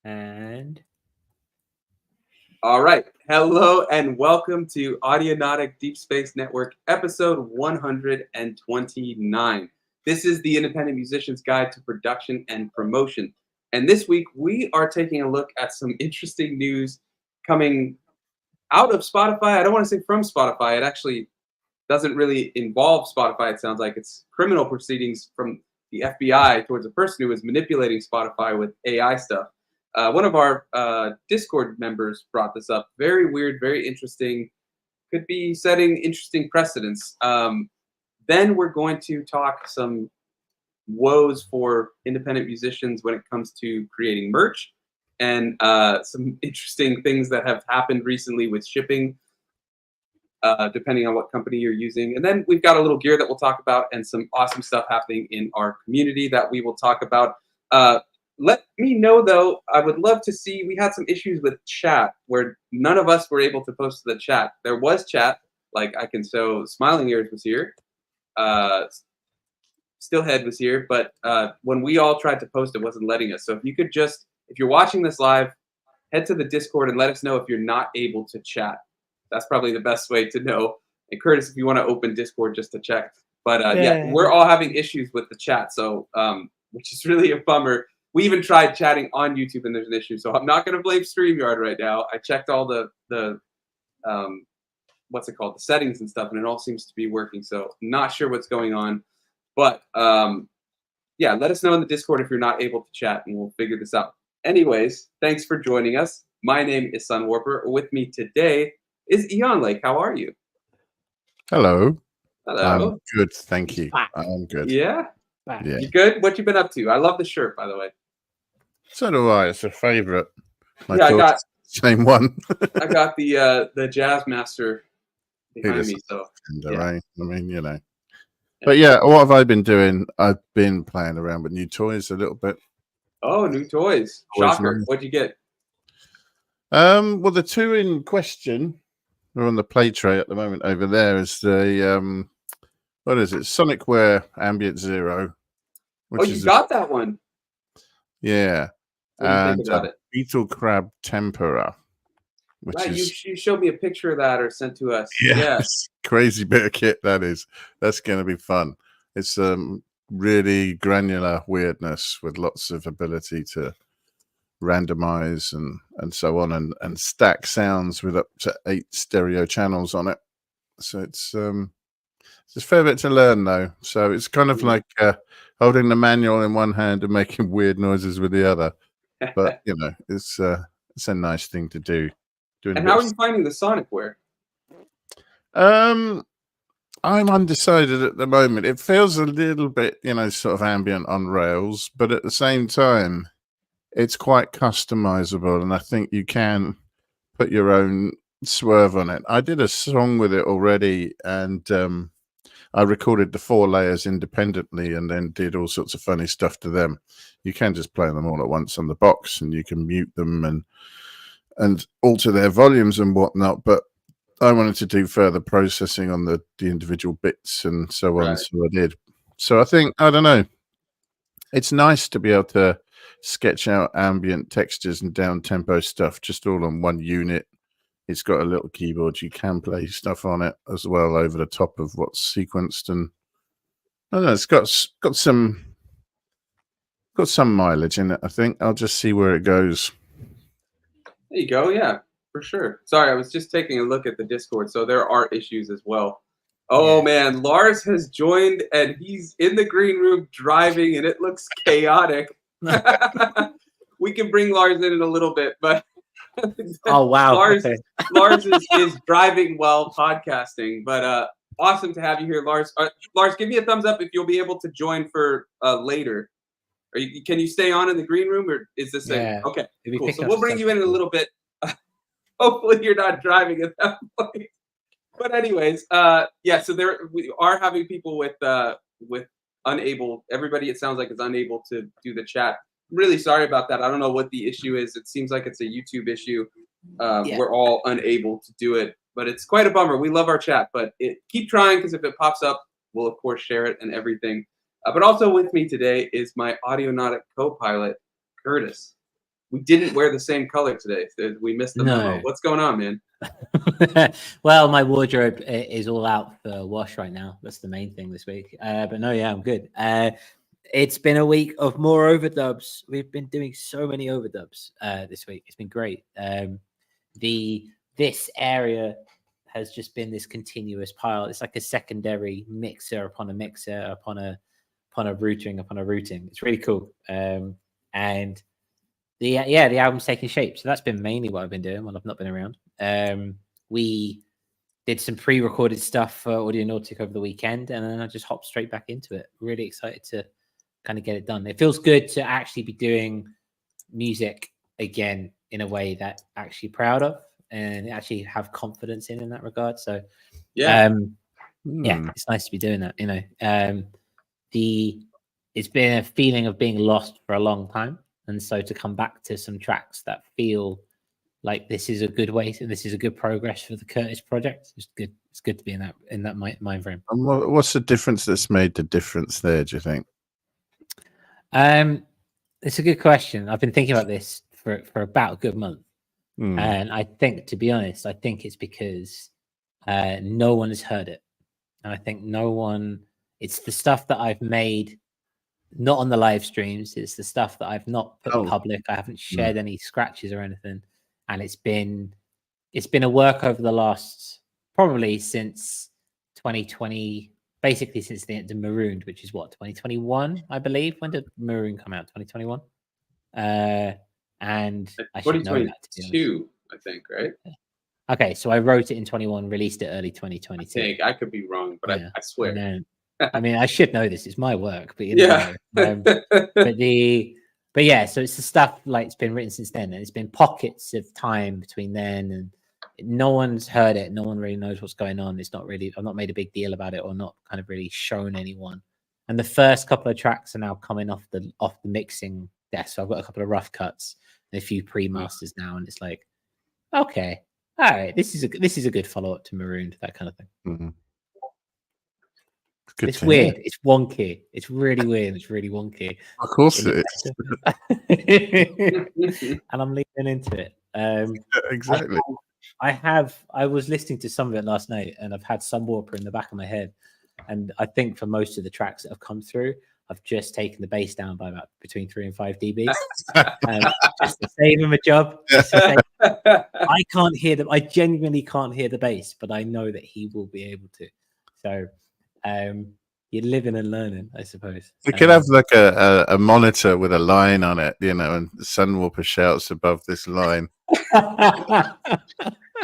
And All right. Hello and welcome to Audionautic Deep Space Network, episode 129. This is the Independent Musician's Guide to Production and Promotion. And this week, we are taking a look at some interesting news coming out of Spotify. I don't want to say from Spotify. It actually doesn't really involve Spotify. It sounds like it's criminal proceedings from the FBI towards a person who was manipulating Spotify with AI stuff. One of our Discord members brought this up. Very weird, very interesting. Could be setting interesting precedents. Then we're going to talk some woes for independent musicians when it comes to creating merch and some interesting things that have happened recently with shipping, depending on what company you're using. And then we've got a little gear that we'll talk about and some awesome stuff happening in our community that we will talk about. Let me know, though, I would love to see, we had some issues with chat where none of us were able to post to the chat. There was chat, like I can show Smiling Ears was here, Stillhead was here, but when we all tried to post, it wasn't letting us. So if you could just, if you're watching this live, head to the Discord and let us know if you're not able to chat. That's probably the best way to know. And Curtis, if you want to open Discord just to check. But yeah, we're all having issues with the chat, so which is really a bummer. We even tried chatting on YouTube and there's an issue. So I'm not going to blame StreamYard right now. I checked all the what's it called, the settings and stuff, and it all seems to be working. So I'm not sure what's going on. But yeah, let us know in the Discord if you're not able to chat, and we'll figure this out. Anyways, thanks for joining us. My name is Sun Warper. With me today is Eon Lake. How are you? Hello. Hello. I'm good, thank you. I'm good. Yeah? Yeah. You good? What you been up to? I love the shirt, by the way. So do I. It's a favourite. Yeah, I got same one. I got the Jazz Master behind me. So yeah. I mean, you know. But yeah, what have I been doing? I've been playing around with new toys a little bit. Oh, new toys! Shocker! What'd you get? Well, the two in question are on the play tray at the moment. Over there is the what is it? Sonicware Ambient Zero. Oh, you got that one? Yeah. What do you think about it? Beetle Crab Tempera. Which right, is, you showed me a picture of that or sent to us. Yes. Crazy bit of kit that is. That's going to be fun. It's really granular weirdness with lots of ability to randomize and so on and stack sounds with up to 8 stereo channels on it. So it's a fair bit to learn though. So it's kind of like holding the manual in one hand and making weird noises with the other. But you know, it's a nice thing to do. And how are you finding the Sonicware? I'm undecided at the moment. It feels a little bit, you know, sort of ambient on rails, but at the same time, it's quite customizable, and I think you can put your own swerve on it. I did a song with it already, and I recorded the 4 layers independently and then did all sorts of funny stuff to them. You can just play them all at once on the box, and you can mute them and alter their volumes and whatnot, but I wanted to do further processing on the individual bits and so on, so I did. So I think, I don't know, it's nice to be able to sketch out ambient textures and down-tempo stuff just all on one unit. It's got a little keyboard. You can play stuff on it as well over the top of what's sequenced, and I don't know, it's got some mileage in it, I think. I'll just see where it goes. There you go. Yeah, for sure. Sorry, I was just taking a look at the Discord, so there are issues as well. Oh man, Lars has joined and he's in the green room driving, and it looks chaotic. We can bring Lars in a little bit, but oh wow, Lars is driving while podcasting. But awesome to have you here, Lars. Lars, give me a thumbs up if you'll be able to join for later. Can you stay on in the green room, or is this okay? Cool. So we'll bring you in a little bit. Hopefully you're not driving at that point. But anyways, yeah. So we are having people with unable. Everybody, it sounds like, is unable to do the chat. I'm really sorry about that. I don't know what the issue is. It seems like it's a YouTube issue. We're all unable to do it, but it's quite a bummer. We love our chat, but keep trying, because if it pops up, we'll of course share it and everything. But also with me today is my Audionautic co-pilot, Curtis. we didn't wear the same color today. We missed the memo. What's going on, man? Well, my wardrobe is all out for wash right now. That's the main thing this week. But no, yeah, I'm good. It's been a week of more overdubs. We've been doing so many overdubs this week. It's been great. This area has just been this continuous pile. It's like a secondary mixer upon a mixer upon a routing upon a routing. It's really cool. And the album's taking shape. So that's been mainly what I've been doing when I've not been around. We did some pre-recorded stuff for Audionautic over the weekend, and then I just hopped straight back into it. Really excited to kind of get it done. It feels good to actually be doing music again in a way that I'm actually proud of and actually have confidence in that regard. So yeah, it's nice to be doing that. You know, it's been a feeling of being lost for a long time, and so to come back to some tracks that feel like this is a good way, and this is a good progress for the Curtis project. It's good. It's good to be in that mind frame. And what's the difference that's made the difference there, do you think? It's a good question. I've been thinking about this for about a good month. And I think, to be honest, I think it's because no one has heard it. And I think it's the stuff that I've made, not on the live streams. It's the stuff that I've not put public. I haven't shared any scratches or anything. And it's been a work over the last, probably since 2020, basically since the Marooned, which is what, 2021, I believe. When did Maroon come out? 2021? And I should know that, to be honest. I think, right? Okay, so I wrote it in 21, released it early 2022. I think I could be wrong, but I swear. I mean, I should know this. It's my work, but you know. But yeah, so it's the stuff like it's been written since then, and it's been pockets of time between then, and no one's heard it. No one really knows what's going on. It's not really. I've not made a big deal about it, or not kind of really shown anyone. And the first couple of tracks are now coming off the mixing desk. So I've got a couple of rough cuts and a few pre-masters now, and it's like, okay, all right, this is a good follow-up to Marooned, that kind of thing. Mm-hmm. It's weird. It's wonky. It's really weird. It's really wonky. Of course it is. And I'm leaning into it. Exactly. I was listening to some of it last night, and I've had some warper in the back of my head. And I think for most of the tracks that have come through, I've just taken the bass down by about between 3 and 5 dB. Just to save him a job. I can't hear them. I genuinely can't hear the bass, but I know that he will be able to. So you're living and learning, I suppose. You could have like a monitor with a line on it, you know, and Sunwalker shouts above this line.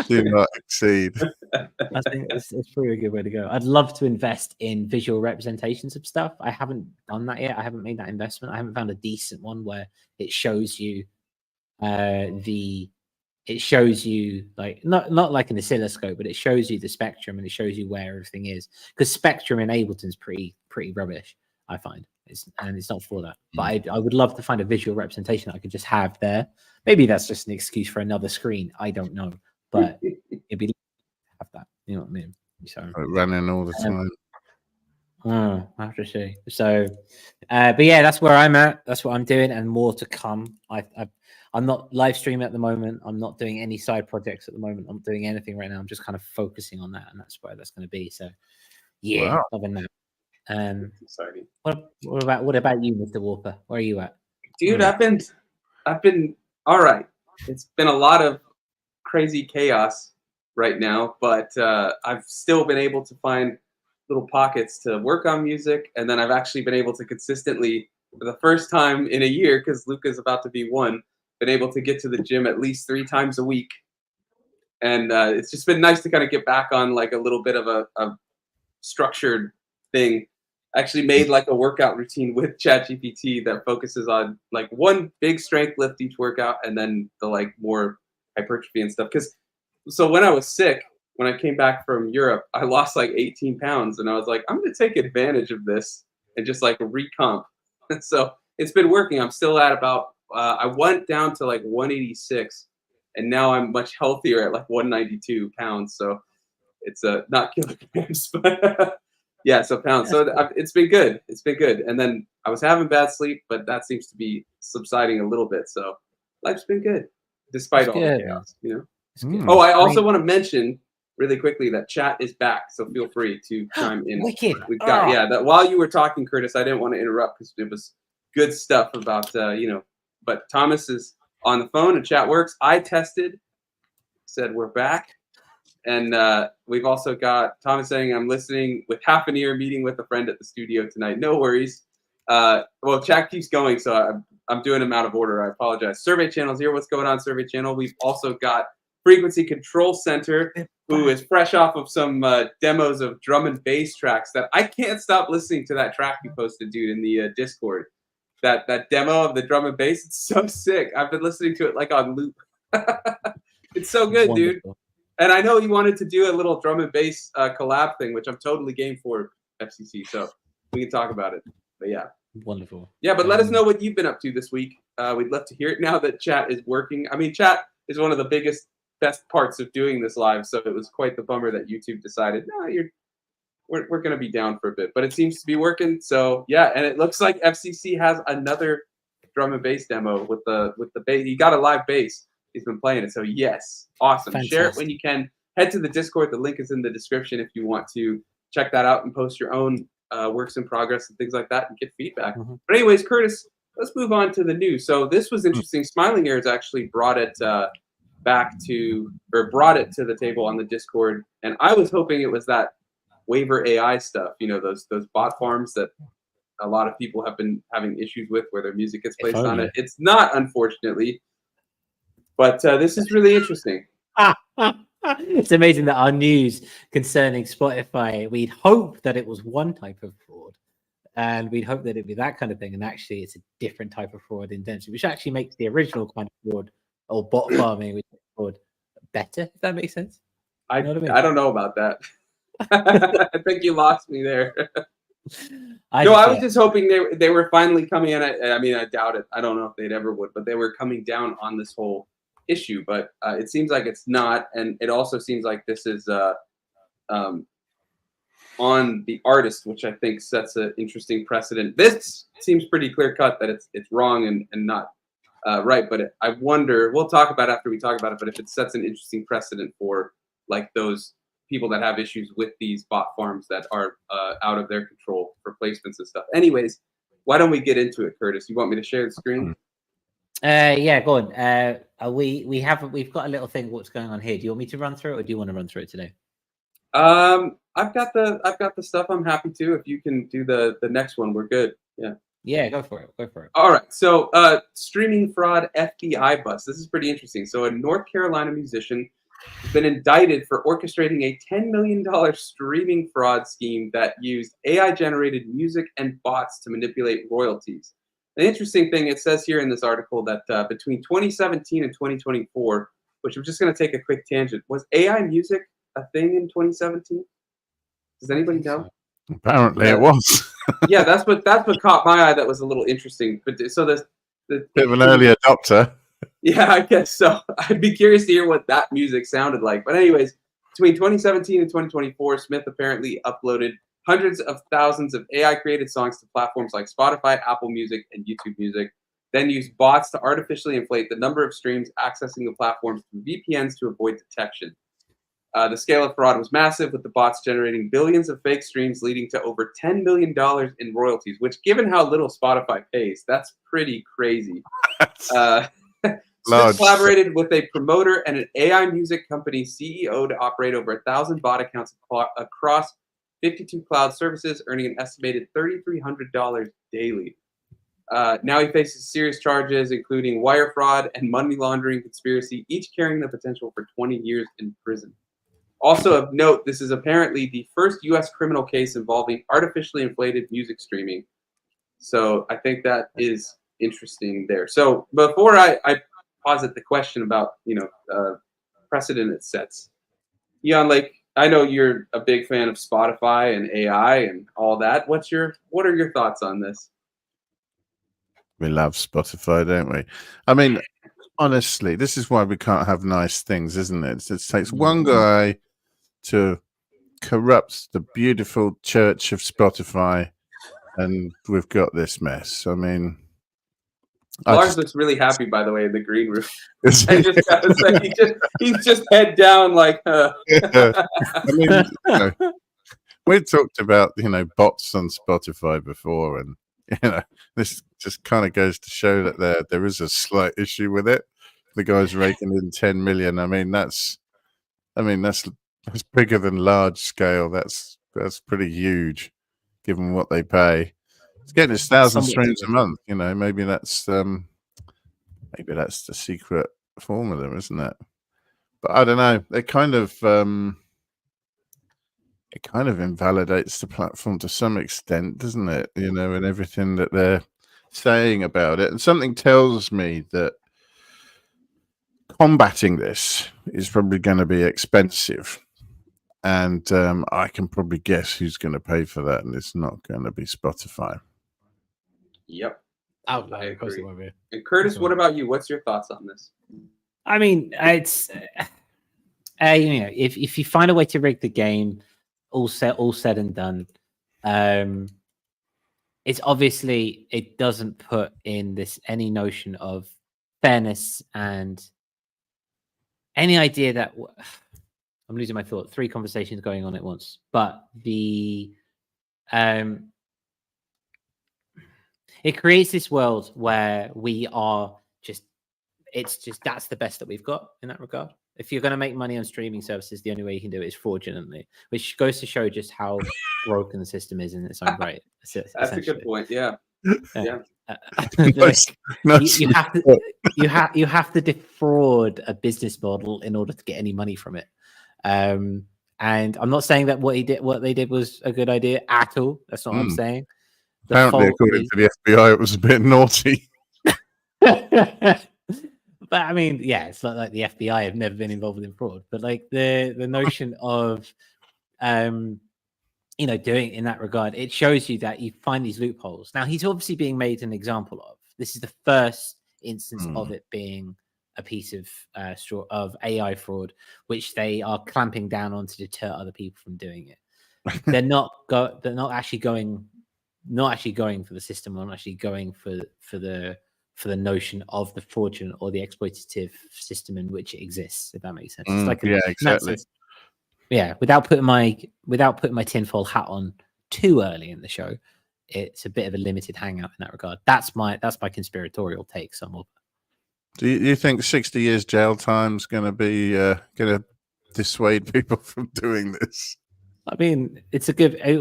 Do not exceed. I think it's probably a good way to go. I'd love to invest in visual representations of stuff. I haven't done that yet. I haven't made that investment. I haven't found a decent one where it shows you like not like an oscilloscope, but it shows you the spectrum and it shows you where everything is. Because spectrum in Ableton's pretty rubbish, I find. It's not for that. But I would love to find a visual representation that I could just have there. Maybe that's just an excuse for another screen. I don't know. But it'd be have that. You know what I mean? So running all the time. I have to see. So, but yeah, that's where I'm at. That's what I'm doing, and more to come. I'm not live streaming at the moment. I'm not doing any side projects at the moment. I'm doing anything right now. I'm just kind of focusing on that, and that's where that's going to be. So, yeah, loving that. Exciting. What about you, Mr. Walker? Where are you at? Dude, I've been all right. It's been a lot of crazy chaos right now, but I've still been able to find little pockets to work on music, and then I've actually been able to consistently, for the first time in a year, because Luca's about to be 1, been able to get to the gym at least 3 times a week, and it's just been nice to kind of get back on like a little bit of a structured thing. I actually made like a workout routine with ChatGPT that focuses on like one big strength lift each workout, and then the like more hypertrophy and stuff. So when I was sick, when I came back from Europe, I lost like 18 pounds, and I was like, I'm going to take advantage of this and just like recomp. So it's been working. I'm still at about, I went down to like 186, and now I'm much healthier at like 192 pounds. So it's not kilograms, but yeah, so pounds. So it's been good. It's been good. And then I was having bad sleep, but that seems to be subsiding a little bit. So life's been good despite It's all good, the man. chaos. You know. It's good. Oh, I I also mean- want to mention really quickly that chat is back, so feel free to chime in. Wicked. We've got Oh. yeah. That while you were talking, Curtis, I didn't want to interrupt because it was good stuff about But Thomas is on the phone and chat works. I tested, said we're back, and we've also got Thomas saying I'm listening with half an ear, meeting with a friend at the studio tonight. No worries. Well, chat keeps going, so I'm doing them out of order. I apologize. Survey Channel's here. What's going on, Survey Channel? We've also got Frequency Control Center, who is fresh off of some demos of drum and bass tracks that I can't stop listening to. That track you posted, dude, in the Discord. That demo of the drum and bass, it's so sick. I've been listening to it like on loop. It's so good, dude. Wonderful. And I know you wanted to do a little drum and bass collab thing, which I'm totally game for, FCC. So we can talk about it. But yeah. Wonderful. Yeah, but let us know what you've been up to this week. We'd love to hear it now that chat is working. I mean, chat is one of the best parts of doing this live. So it was quite the bummer that YouTube decided, no, we're going to be down for a bit. But it seems to be working. So yeah, and it looks like FCC has another drum and bass demo with the bass. He got a live bass. He's been playing it. So yes, awesome. Fantastic. Share it when you can. Head to the Discord. The link is in the description if you want to check that out and post your own works in progress and things like that and get feedback. Mm-hmm. But anyways, Curtis, let's move on to the news. So this was interesting. Smiling Ears actually brought it to the table on the Discord, and I was hoping it was that waiver AI stuff. You know, those bot farms that a lot of people have been having issues with, where their music gets placed on it. It's not, unfortunately, but this is really interesting. It's amazing that our news concerning Spotify, we'd hope that it was one type of fraud, and we'd hope that it'd be that kind of thing, and actually it's a different type of fraud intentionally, which actually makes the original kind of fraud or bot farming which is fraud better, if that makes sense. I know what I mean? don't know about that. I think you lost me there. I was just hoping they were finally coming in. I mean, I doubt it. I don't know if they'd ever would, but they were coming down on this whole issue. But it seems like it's not, and it also seems like this is on the artist, which I think sets an interesting precedent. This seems pretty clear cut that it's wrong and not right. But I wonder. We'll talk about it after we talk about it. But if it sets an interesting precedent for like those people that have issues with these bot farms that are out of their control for placements and stuff. Anyways, why don't we get into it, Curtis? You want me to share the screen? Yeah, go on. We've got a little thing. What's going on here? Do you want me to run through it, or do you want to run through it today? I've got the stuff. I'm happy to. If you can do the next one, we're good. Yeah. Yeah, go for it. Go for it. All right. So, streaming fraud FBI bust. This is pretty interesting. So, a North Carolina musician has been indicted for orchestrating a $10 million streaming fraud scheme that used AI-generated music and bots to manipulate royalties. The interesting thing, it says here in this article that between 2017 and 2024, which I'm just going to take a quick tangent, was AI music a thing in 2017? Does anybody know? Apparently it was. Yeah, that's what caught my eye. That was a little interesting. But so the Bit of an early adopter. Yeah, I guess so. I'd be curious to hear what that music sounded like. But anyways, between 2017 and 2024, Smith apparently uploaded hundreds of thousands of AI-created songs to platforms like Spotify, Apple Music, and YouTube Music, then used bots to artificially inflate the number of streams accessing the platforms through VPNs to avoid detection. The scale of fraud was massive, with the bots generating billions of fake streams, leading to over $10 million in royalties, which, given how little Spotify pays, that's pretty crazy. Smith collaborated with a promoter and an AI music company CEO to operate over 1,000 bot accounts across 52 cloud services, earning an estimated $3,300 daily. Now he faces serious charges, including wire fraud and money laundering conspiracy, each carrying the potential for 20 years in prison. Also of note, this is apparently the first U.S. criminal case involving artificially inflated music streaming. So I think that is interesting there. So before I posit the question about, precedent it sets, Jan, like, I know you're a big fan of Spotify and AI and all that. What are your thoughts on this? We love Spotify, don't we? I mean, honestly, this is why we can't have nice things, isn't it? It takes one guy to corrupt the beautiful church of Spotify, and we've got this mess. I mean, Lars looks really happy, by the way, in the green room. Is I he? just gotta say, he's just head down, like. Yeah. I mean, we talked about bots on Spotify before, and this just kind of goes to show that there is a slight issue with it. The guy's raking in 10 million. I mean, that's bigger than large scale. That's pretty huge, given what they pay. It's getting its 1,000 streams a month. Maybe that's the secret formula, isn't it? But I don't know. It kind of invalidates the platform to some extent, doesn't it? And everything that they're saying about it. And something tells me that combating this is probably going to be expensive. And I can probably guess who's going to pay for that, and it's not going to be Spotify. Yep. I agree. And Curtis, what about you? What's your thoughts on this? I mean, it's if you find a way to rig the game, all said and done, it's obviously it doesn't put in any notion of fairness and any idea that I'm losing my thought. 3 conversations going on at once, but it creates this world where we are that's the best that we've got in that regard. If you're going to make money on streaming services, the only way you can do it is fraudulently, which goes to show just how broken the system is in its own right. That's a good point. Yeah. Yeah. You have to defraud a business model in order to get any money from it. And I'm not saying that what they did was a good idea at all. That's not what I'm saying. Apparently, according to the FBI, it was a bit naughty. But I mean, yeah, it's not like the FBI have never been involved in fraud, but like the notion of doing in that regard, it shows you that you find these loopholes. Now he's obviously being made an example of. This is the first instance of it being a piece of AI fraud, which they are clamping down on to deter other people from doing it. They're not actually going for the system, or not actually going for the notion of the fraudulent or the exploitative system in which it exists, if that makes sense. It's like exactly. Without putting my tinfoil hat on too early in the show, it's a bit of a limited hangout in that regard. That's my conspiratorial take. Somewhat. Do you think 60 years jail time is going to be going to dissuade people from doing this? I mean, it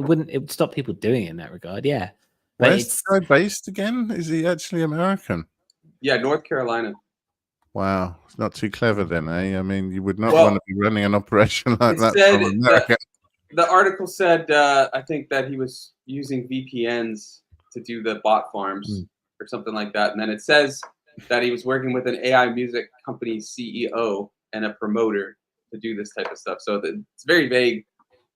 would stop people doing it in that regard. Yeah. But where's the guy based again? Is he actually American? Yeah, North Carolina. Wow, it's not too clever then, eh? I mean, you would not want to be running an operation like that from America. The article said, I think that he was using VPNs to do the bot farms or something like that. And then it says that he was working with an AI music company CEO and a promoter to do this type of stuff. So it's very vague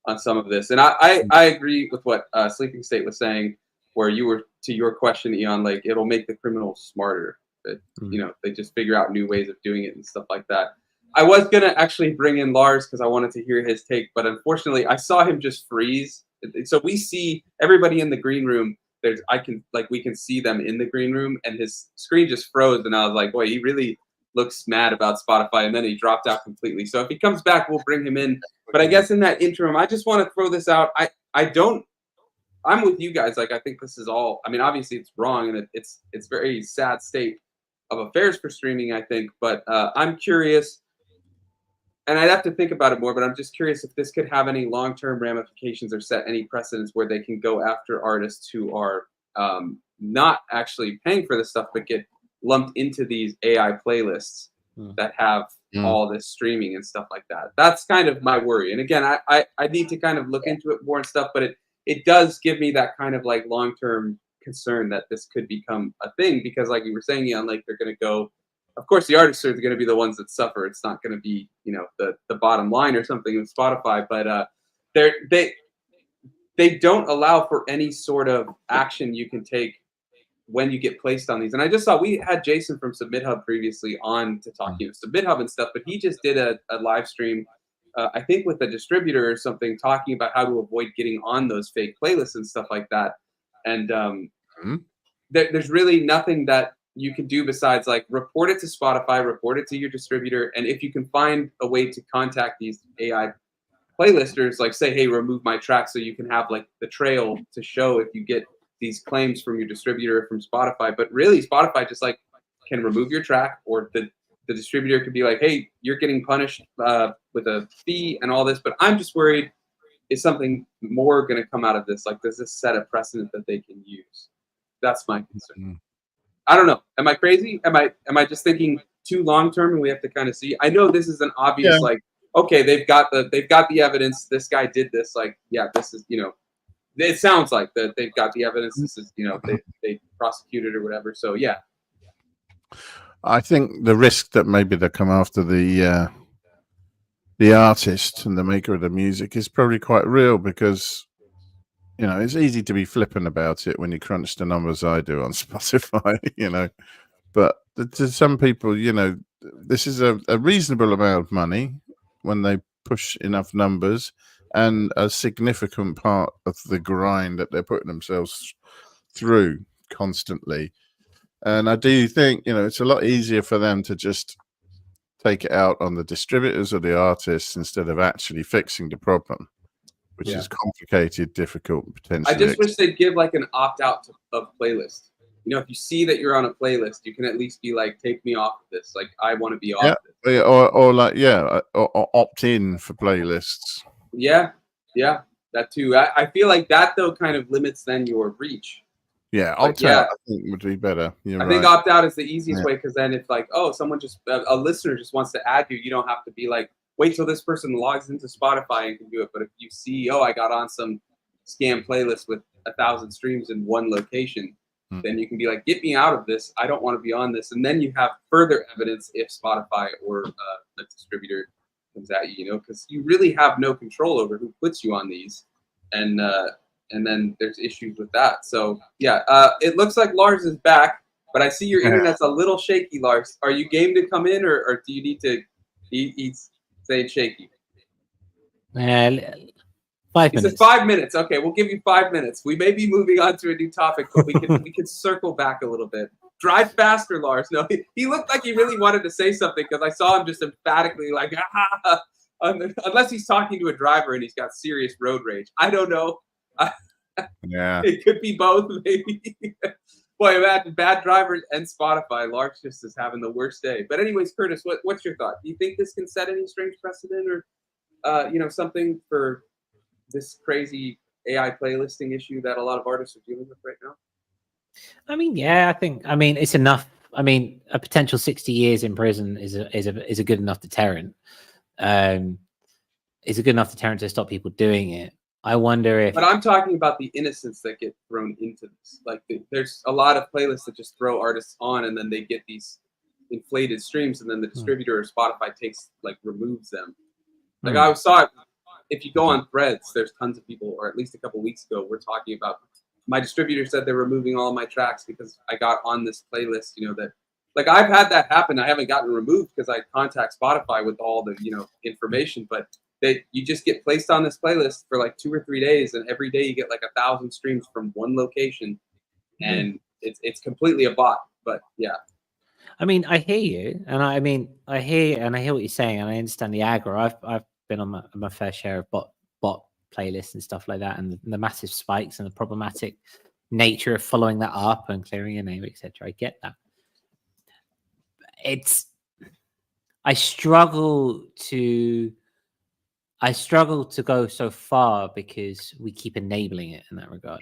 on some of this. And I agree with what Sleeping State was saying, where you were, to your question, Eon, like it'll make the criminals smarter. That they just figure out new ways of doing it and stuff like that. I was gonna actually bring in Lars because I wanted to hear his take, but unfortunately I saw him just freeze. So we see everybody in the green room. We can see them in the green room, and his screen just froze, and I was like, boy, he really looks mad about Spotify, and then he dropped out completely. So if he comes back, we'll bring him in. But I guess in that interim, I just want to throw this out. I'm with you guys. Like, I think this is all, I mean, obviously it's wrong, and it's very sad state of affairs for streaming, I think. But I'm curious, and I'd have to think about it more, but I'm just curious if this could have any long-term ramifications or set any precedents where they can go after artists who are not actually paying for this stuff, but get lumped into these AI playlists that have all this streaming and stuff like that. That's kind of my worry. And again, I need to kind of look into it more and stuff, but it does give me that kind of like long-term concern that this could become a thing, because like you were saying, Ian, like they're going to go, of course the artists are going to be the ones that suffer. It's not going to be, the bottom line or something with Spotify, but they don't allow for any sort of action you can take when you get placed on these. And I just saw, we had Jason from Submit Hub previously on to talk, Submit Hub and stuff, but he just did a live stream, I think with a distributor or something, talking about how to avoid getting on those fake playlists and stuff like that. And there's really nothing that you can do besides like report it to Spotify, report it to your distributor, and if you can find a way to contact these AI playlisters, like say, hey, remove my track, so you can have like the trail to show if you get these claims from your distributor from Spotify. But really, Spotify just like can remove your track, or the distributor could be like, hey, you're getting punished with a fee and all this, but I'm just worried, is something more going to come out of this? Like, does this set a precedent that they can use? That's my concern. I don't know. Am I crazy? Am I just thinking too long term, and we have to kind of see? I know this is an obvious like, okay, they've got the evidence. This guy did this. Like, yeah, this is, you know, it sounds like that they've got the evidence. This is, you know, they prosecuted or whatever. So yeah. I think the risk that maybe they'll come after the artist and the maker of the music is probably quite real, because you know it's easy to be flippant about it when you crunch the numbers I do on Spotify, you know. But to some people, you know, this is a reasonable amount of money when they push enough numbers, and a significant part of the grind that they're putting themselves through constantly. And I do think, you know, it's a lot easier for them to just take it out on the distributors or the artists instead of actually fixing the problem, which is complicated, difficult, potentially. I just wish they'd give like an opt-out of playlist. You know, if you see that you're on a playlist, you can at least be like, take me off of this. Like, I want to be off this. Or like, or opt in for playlists. Yeah, that too. I feel like that, though, kind of limits then your reach. Yeah, opt out, I think, would be better. I think opt out is the easiest way, because then if like, oh, someone just, a listener just wants to add you, you don't have to be like, wait till this person logs into Spotify and can do it. But if you see, oh, I got on some scam playlist with 1,000 streams in one location, then you can be like, get me out of this. I don't want to be on this. And then you have further evidence if Spotify or a distributor comes at you, you know, because you really have no control over who puts you on these. And then there's issues with that. So, yeah, it looks like Lars is back, but I see your internet's a little shaky, Lars. Are you game to come in, or do you need to say shaky? 5 minutes. He says 5 minutes. Okay, we'll give you 5 minutes. We may be moving on to a new topic, but we can circle back a little bit. Drive faster, Lars. No, he looked like he really wanted to say something, because I saw him just emphatically like, unless he's talking to a driver and he's got serious road rage. I don't know. Yeah, it could be both, maybe. Boy, imagine bad drivers and Spotify. Lars just is having the worst day. But anyways, Curtis, what's your thought? Do you think this can set any strange precedent, or you know, something for this crazy AI playlisting issue that a lot of artists are dealing with right now? I mean, yeah, I mean, it's enough. I mean, a potential 60 years in prison is a good enough deterrent. Is a good enough deterrent to stop people doing it. I wonder if. But I'm talking about the innocents that get thrown into this. Like, there's a lot of playlists that just throw artists on, and then they get these inflated streams, and then the distributor or Spotify removes them. Like, I saw it. If you go on Threads, there's tons of people, or at least a couple weeks ago, we're talking about, my distributor said they're removing all of my tracks because I got on this playlist, you know, that, like, I've had that happen. I haven't gotten removed because I contact Spotify with all the, you know, information, but you just get placed on this playlist for like 2 or 3 days, and every day you get like 1,000 streams from one location, and it's completely a bot. But yeah. I mean, I hear you, and I hear what you're saying, and I understand the aggro. I've been on my fair share of bot playlists and stuff like that, and the massive spikes and the problematic nature of following that up and clearing your name, etc. I get that. I struggle to go so far because we keep enabling it in that regard.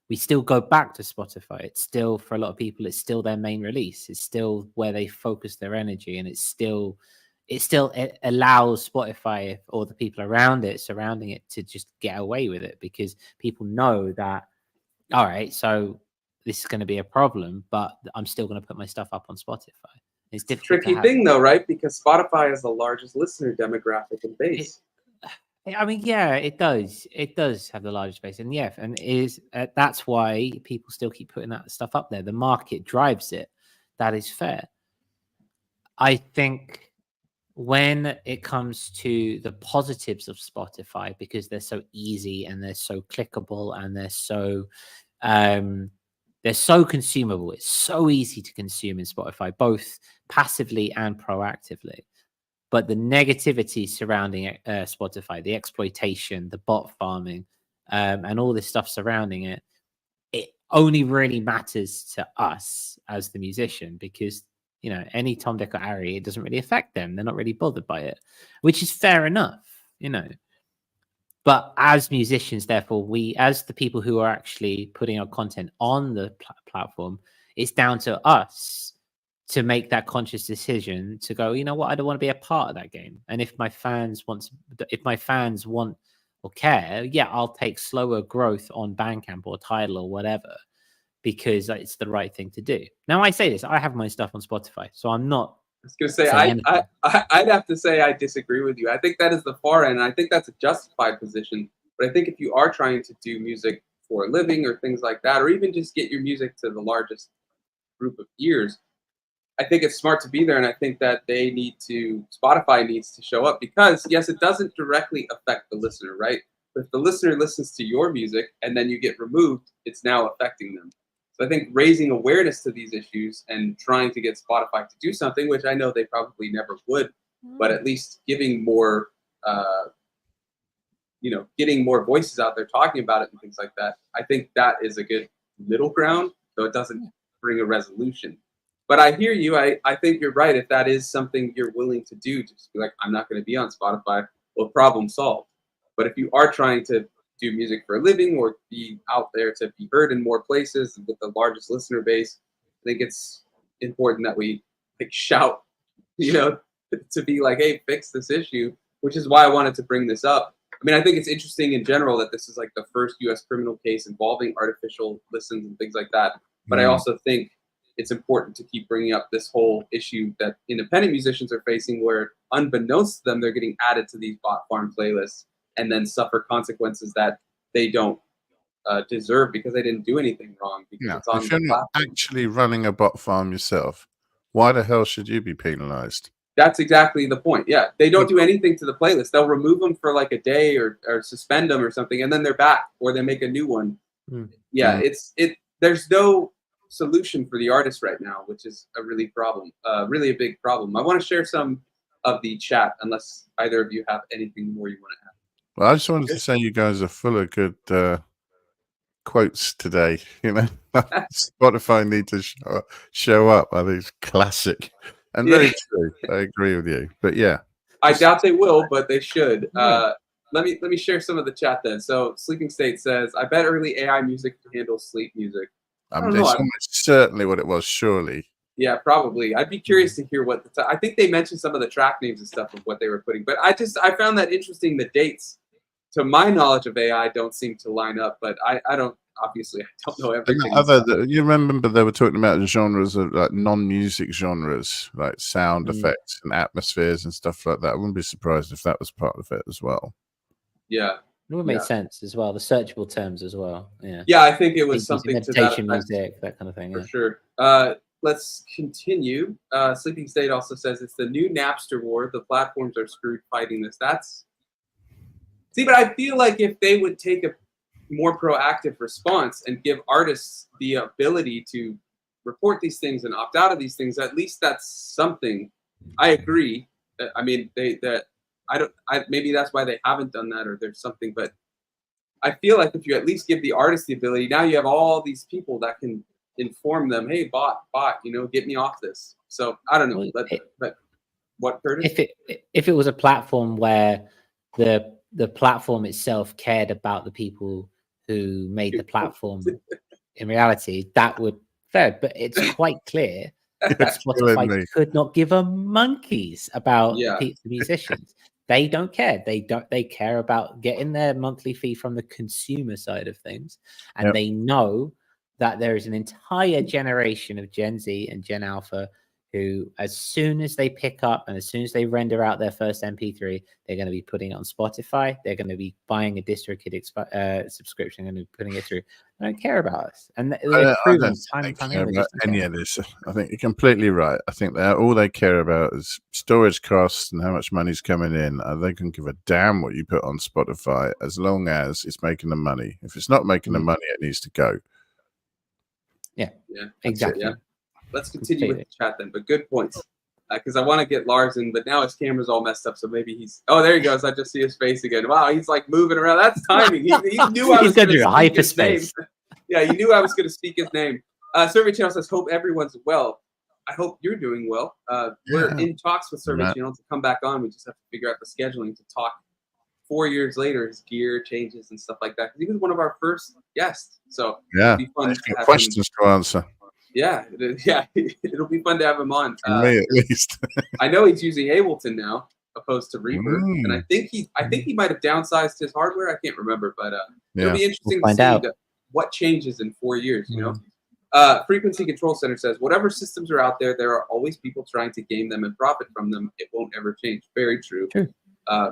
We still go back to Spotify. It's still, for a lot of people, it's still their main release. It's still where they focus their energy, and it allows Spotify or the people around it, surrounding it, to just get away with it, because people know that, all right, so this is going to be a problem, but I'm still going to put my stuff up on Spotify. It's difficult. Tricky thing though, right? Because Spotify is the largest listener demographic and base. I mean, yeah, it does. It does have the largest base, and yeah, and that's why people still keep putting that stuff up there. The market drives it. That is fair. I think when it comes to the positives of Spotify, because they're so easy and they're so clickable and they're so They're so consumable. It's so easy to consume in Spotify, both passively and proactively. But the negativity surrounding Spotify, the exploitation, the bot farming, and all this stuff surrounding it, it only really matters to us as the musician, because, you know, any Tom, Dick, or Harry, it doesn't really affect them. They're not really bothered by it, which is fair enough, you know. But as musicians, therefore, we, as the people who are actually putting our content on the platform, it's down to us to make that conscious decision to go, you know what, I don't want to be a part of that game. And if my fans want or care, yeah, I'll take slower growth on Bandcamp or Tidal or whatever, because it's the right thing to do. Now, I say this, I have my stuff on Spotify, so I'm not. I was going to say, I'd have to say I disagree with you. I think that is the far end. I think that's a justified position. But I think if you are trying to do music for a living or things like that, or even just get your music to the largest group of ears, I think it's smart to be there. And I think that Spotify needs to show up, because yes, it doesn't directly affect the listener, right? But if the listener listens to your music and then you get removed, it's now affecting them. So I think raising awareness to these issues and trying to get Spotify to do something, which I know they probably never would, but at least giving more, getting more voices out there talking about it and things like that. I think that is a good middle ground, so it doesn't bring a resolution. But I hear you. I think you're right. If that is something you're willing to do, just be like, I'm not going to be on Spotify, well, problem solved. But if you are trying to do music for a living or be out there to be heard in more places with the largest listener base, I think it's important that we shout, to be like, hey, fix this issue, which is why I wanted to bring this up. I mean, I think it's interesting in general that this is like the first U.S. criminal case involving artificial listens and things like that. But I also think it's important to keep bringing up this whole issue that independent musicians are facing, where unbeknownst to them, they're getting added to these bot farm playlists and then suffer consequences that they don't deserve because they didn't do anything wrong. Because it's on if you're not actually running a bot farm yourself, why the hell should you be penalized? That's exactly the point. Yeah, they don't do anything to the playlist. They'll remove them for like a day or suspend them or something, and then they're back, or they make a new one. Yeah, there's no solution for the artist right now, which is a really a big problem. I want to share some of the chat, unless either of you have anything more you want to add. Well, I just wanted to say you guys are full of good quotes today. Spotify need to show up. I think it's classic and very true. I agree with you. But yeah, I doubt they will, but they should. Let me share some of the chat then. So Sleeping State says, I bet early AI music can handle sleep music. It's almost certainly what it was, surely. Yeah, probably. I'd be curious to hear what I think they mentioned some of the track names and stuff of what they were putting. But I found that interesting. The dates, to my knowledge of AI, don't seem to line up. But I don't know everything. You remember they were talking about genres of like non-music genres, like sound effects and atmospheres and stuff like that. I wouldn't be surprised if that was part of it as well. Yeah. It would make sense as well. The searchable terms as well. Yeah. Yeah, I think it was something to meditation music, that kind of thing. For sure. Let's continue. Sleeping State also says it's the new Napster war. The platforms are screwed fighting this. But I feel like if they would take a more proactive response and give artists the ability to report these things and opt out of these things, at least that's something. I agree. I mean, maybe that's why they haven't done that, or there's something. But I feel like if you at least give the artist the ability, now you have all these people that can inform them, hey, bot, get me off this. So I don't know. But what, Curtis? If it was a platform where the platform itself cared about the people who made the platform, in reality, that would fair. But it's quite clear that Spotify could not give a monkeys about the musicians. They don't care. They care about getting their monthly fee from the consumer side of things, and they know that there is an entire generation of Gen Z and Gen Alpha who, as soon as they pick up and as soon as they render out their first MP3, they're going to be putting it on Spotify. They're going to be buying a DistroKid subscription and putting it through. They don't care about us. And they're proven time and time again. Any of this. I think you're completely right. I think that all they care about is storage costs and how much money's coming in. They can give a damn what you put on Spotify as long as it's making them money. If it's not making them money, it needs to go. Yeah, Exactly. Yeah. Let's continue with the chat then. But good points, because I want to get Lars in, but now his camera's all messed up, so maybe he's. Oh, there he goes. I just see his face again. Wow, he's like moving around. That's timing. He knew I was going to speak hyperspace. his name. Yeah, he knew I was going to speak his name. Survey Channel says, "Hope everyone's well." I hope you're doing well. We're in talks with Survey Channel to come back on. We just have to figure out the scheduling to talk. 4 years later, his gear changes and stuff like that. He was one of our first guests, so yeah, it'll be fun to have questions to answer. Yeah, it'll be fun to have him on. Me at least. I know he's using Ableton now, opposed to Reaper, and I think he might have downsized his hardware. I can't remember, but it'll be interesting to see what changes in 4 years. You know, Frequency Control Center says whatever systems are out there, there are always people trying to game them and profit from them. It won't ever change. Very true.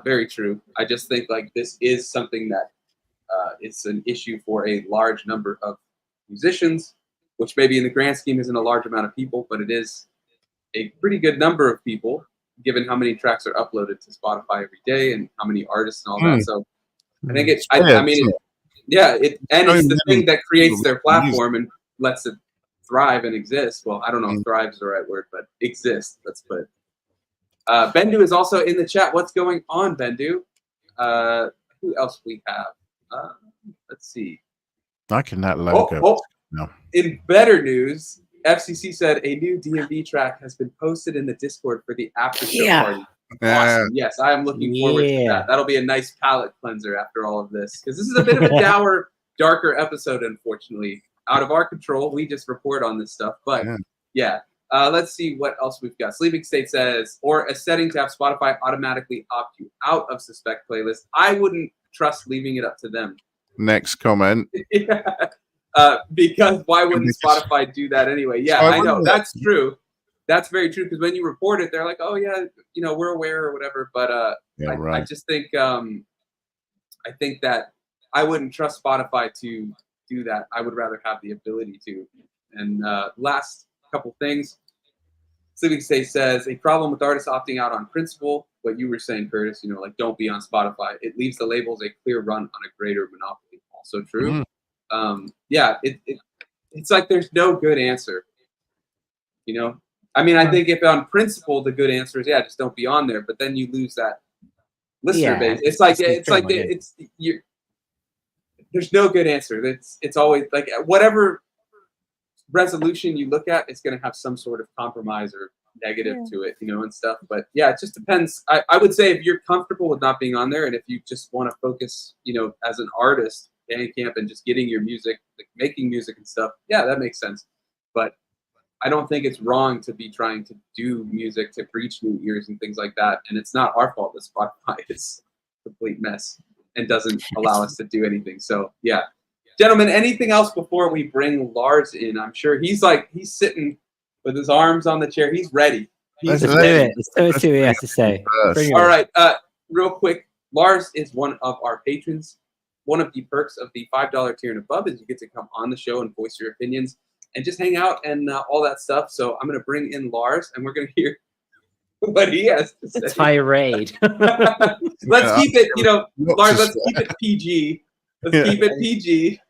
Very true. I just think like this is something that it's an issue for a large number of musicians, which maybe in the grand scheme isn't a large amount of people, but it is a pretty good number of people, given how many tracks are uploaded to Spotify every day and how many artists and all that. So I think it's, I mean, it's the thing that creates their platform and lets it thrive and exist. Well, I don't know if thrive is the right word, but exist. Let's put it. Bendu is also in the chat. What's going on, Bendu? Who else we have? Let's see. Liking that logo. No. In better news, FCC said a new DMV track has been posted in the Discord for the after show party. Awesome. Yes, I am looking forward to that. That'll be a nice palate cleanser after all of this, because this is a bit of a dour, darker episode, unfortunately. Out of our control. We just report on this stuff. But yeah. Let's see what else we've got. Sleeping State says, or a setting to have Spotify automatically opt you out of suspect playlists. I wouldn't trust leaving it up to them. Next comment. Because why wouldn't Spotify do that anyway? Yeah, I know. That's true. That's very true. Because when you report it, they're like, oh, yeah, you know, we're aware or whatever. But I just think I think that I wouldn't trust Spotify to do that. I would rather have the ability to. And last couple things. Sleeping State says, a problem with artists opting out on principle. What you were saying, Curtis, you know, like don't be on Spotify. It leaves the labels a clear run on a greater monopoly. Also true. Yeah, it's like there's no good answer. You know, I mean, I think if on principle the good answer is just don't be on there, but then you lose that listener base. It's like there's no good answer. It's always like whatever resolution you look at, it's going to have some sort of compromise or negative to it, you know, and stuff. But yeah, it just depends. I would say if you're comfortable with not being on there, and if you just want to focus, you know, as an artist, Bandcamp, and just getting your music, like making music and stuff, yeah, that makes sense. But I don't think it's wrong to be trying to do music to reach new ears and things like that. And it's not our fault that Spotify is a complete mess and doesn't allow us to do anything. So yeah. Gentlemen, anything else before we bring Lars in? I'm sure he's sitting with his arms on the chair. He's ready. Let's do it. Let's see what he has to say. All right. Real quick, Lars is one of our patrons. One of the perks of the $5 tier and above is you get to come on the show and voice your opinions and just hang out and all that stuff. So I'm going to bring in Lars, and we're going to hear what he has to say. Tirade. Let's keep it, you know, Lars, let's keep it PG. Let's keep it PG.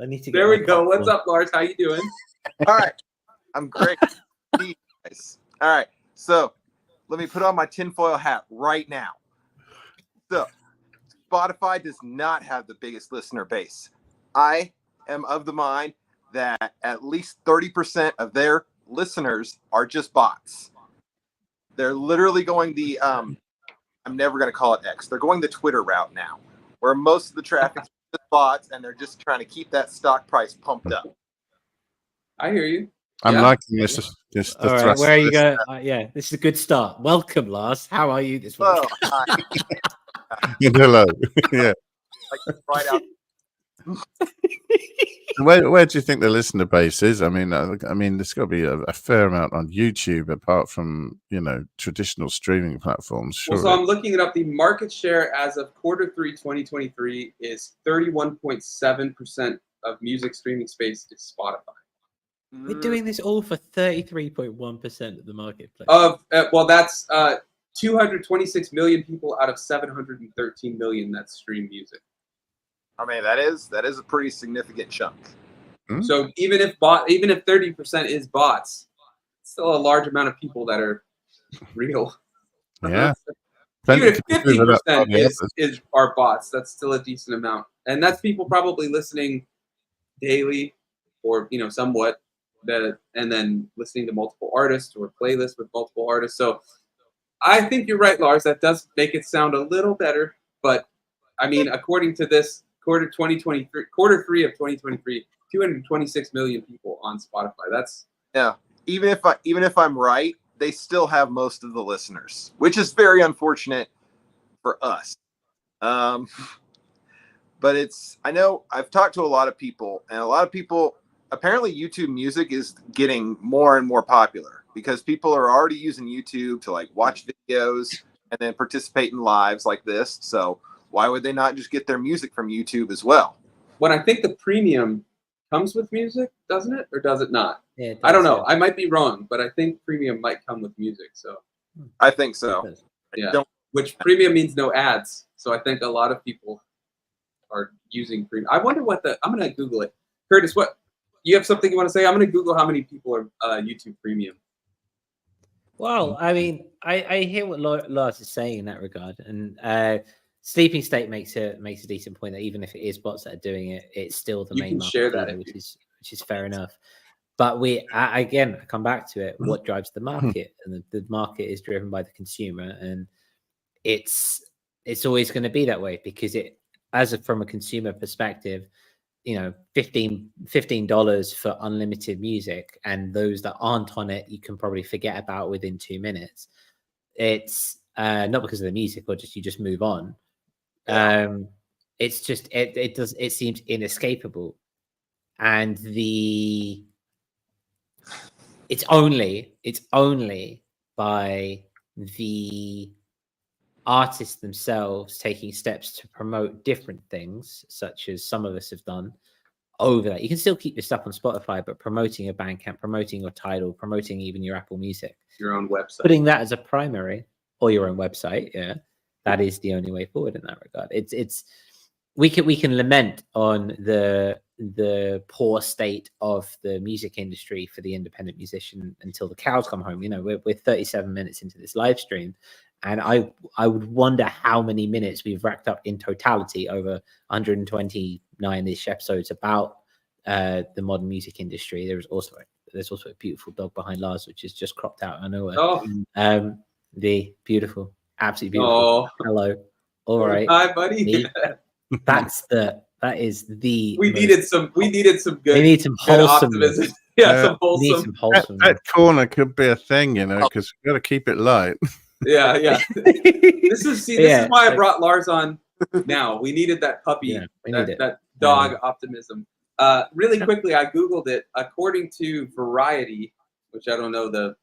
I need to. There we go. What's up, Lars? How you doing? All right, I'm great. All right, so let me put on my tinfoil hat right now. So, Spotify does not have the biggest listener base. I am of the mind that at least 30% of their listeners are just bots. They're literally going the I'm never going to call it X. They're going the Twitter route now, where most of the traffic is just bots, and they're just trying to keep that stock price pumped up. I hear you. I'm liking this. All right, where are you going? Yeah, this is a good start. Welcome, Lars. How are you this week? Oh, hi. Hello. Yeah. Like right out. Where do you think the listener base is? I mean, there's got to be a fair amount on YouTube, apart from, you know, traditional streaming platforms. Surely. Well, so I'm looking it up. The market share as of Q3 2023 is 31.7% of music streaming space is Spotify. We're doing this all for 33.1% of the marketplace. Well, that's 226 million people out of 713 million that stream music. I mean, that is a pretty significant chunk. Hmm. So even if 30% is bots, it's still a large amount of people that are real. Yeah. Even if Plenty to prove it up by 50% the others. is are bots, that's still a decent amount, and that's people probably listening daily, or somewhat, and then listening to multiple artists or playlists with multiple artists. So I think you're right, Lars. That does make it sound a little better, but I mean, according to this quarter 2023, quarter 3 of 2023, 226 million people on Spotify. That's Yeah. Even if I'm right, they still have most of the listeners, which is very unfortunate for us. But I know I've talked to a lot of people, and a lot of people, apparently YouTube Music is getting more and more popular because people are already using YouTube to like watch videos and then participate in lives like this. So why would they not just get their music from YouTube as well? when I think the premium comes with music, doesn't it, or does it not? Yeah, it I don't does, know. I might be wrong, but I think premium might come with music. So I think yeah. so. It does. yeah, Don't- which premium means no ads. So I think a lot of people are using premium. I wonder I'm gonna Google it. Curtis, what you have something you want to say? I'm gonna Google how many people are YouTube premium. Well, I mean, I hear what Lars is saying in that regard, and Sleeping State makes a decent point that even if it is bots that are doing it, it's still the You main can market share that leader, if you- which is fair enough. But I come back to it. What drives the market, and the market is driven by the consumer, and it's always going to be that way because from a consumer perspective, $15 for unlimited music, and those that aren't on it, you can probably forget about within 2 minutes. It's not because of the music, or you just move on. Yeah. It's just it seems inescapable, and it's only by the artists themselves taking steps to promote different things, such as some of us have done over that. You can still keep your stuff on Spotify, but promoting your Bandcamp, promoting your Tidal, promoting even your Apple Music, Your own website. putting that as a primary, or your own website. Yeah, that is the only way forward in that regard. We can lament on the poor state of the music industry for the independent musician until the cows come home. We're 37 minutes into this live stream, and I would wonder how many minutes we've racked up in totality over 129-ish episodes about the modern music industry. There's also a beautiful dog behind Lars, which is just cropped out. I know. Oh, The beautiful, absolutely beautiful. oh, Hello. All right. Hi, buddy. Me? That is the We most- needed some good. we need some good wholesome. optimism. Yeah, some We need wholesome. some wholesome. That corner could be a thing, because we've got to keep it light. Yeah, yeah. This is why I like- brought Lars on. Now we needed that puppy, Yeah, we need it. that dog optimism. Really quickly, I googled it. According to Variety, which I don't know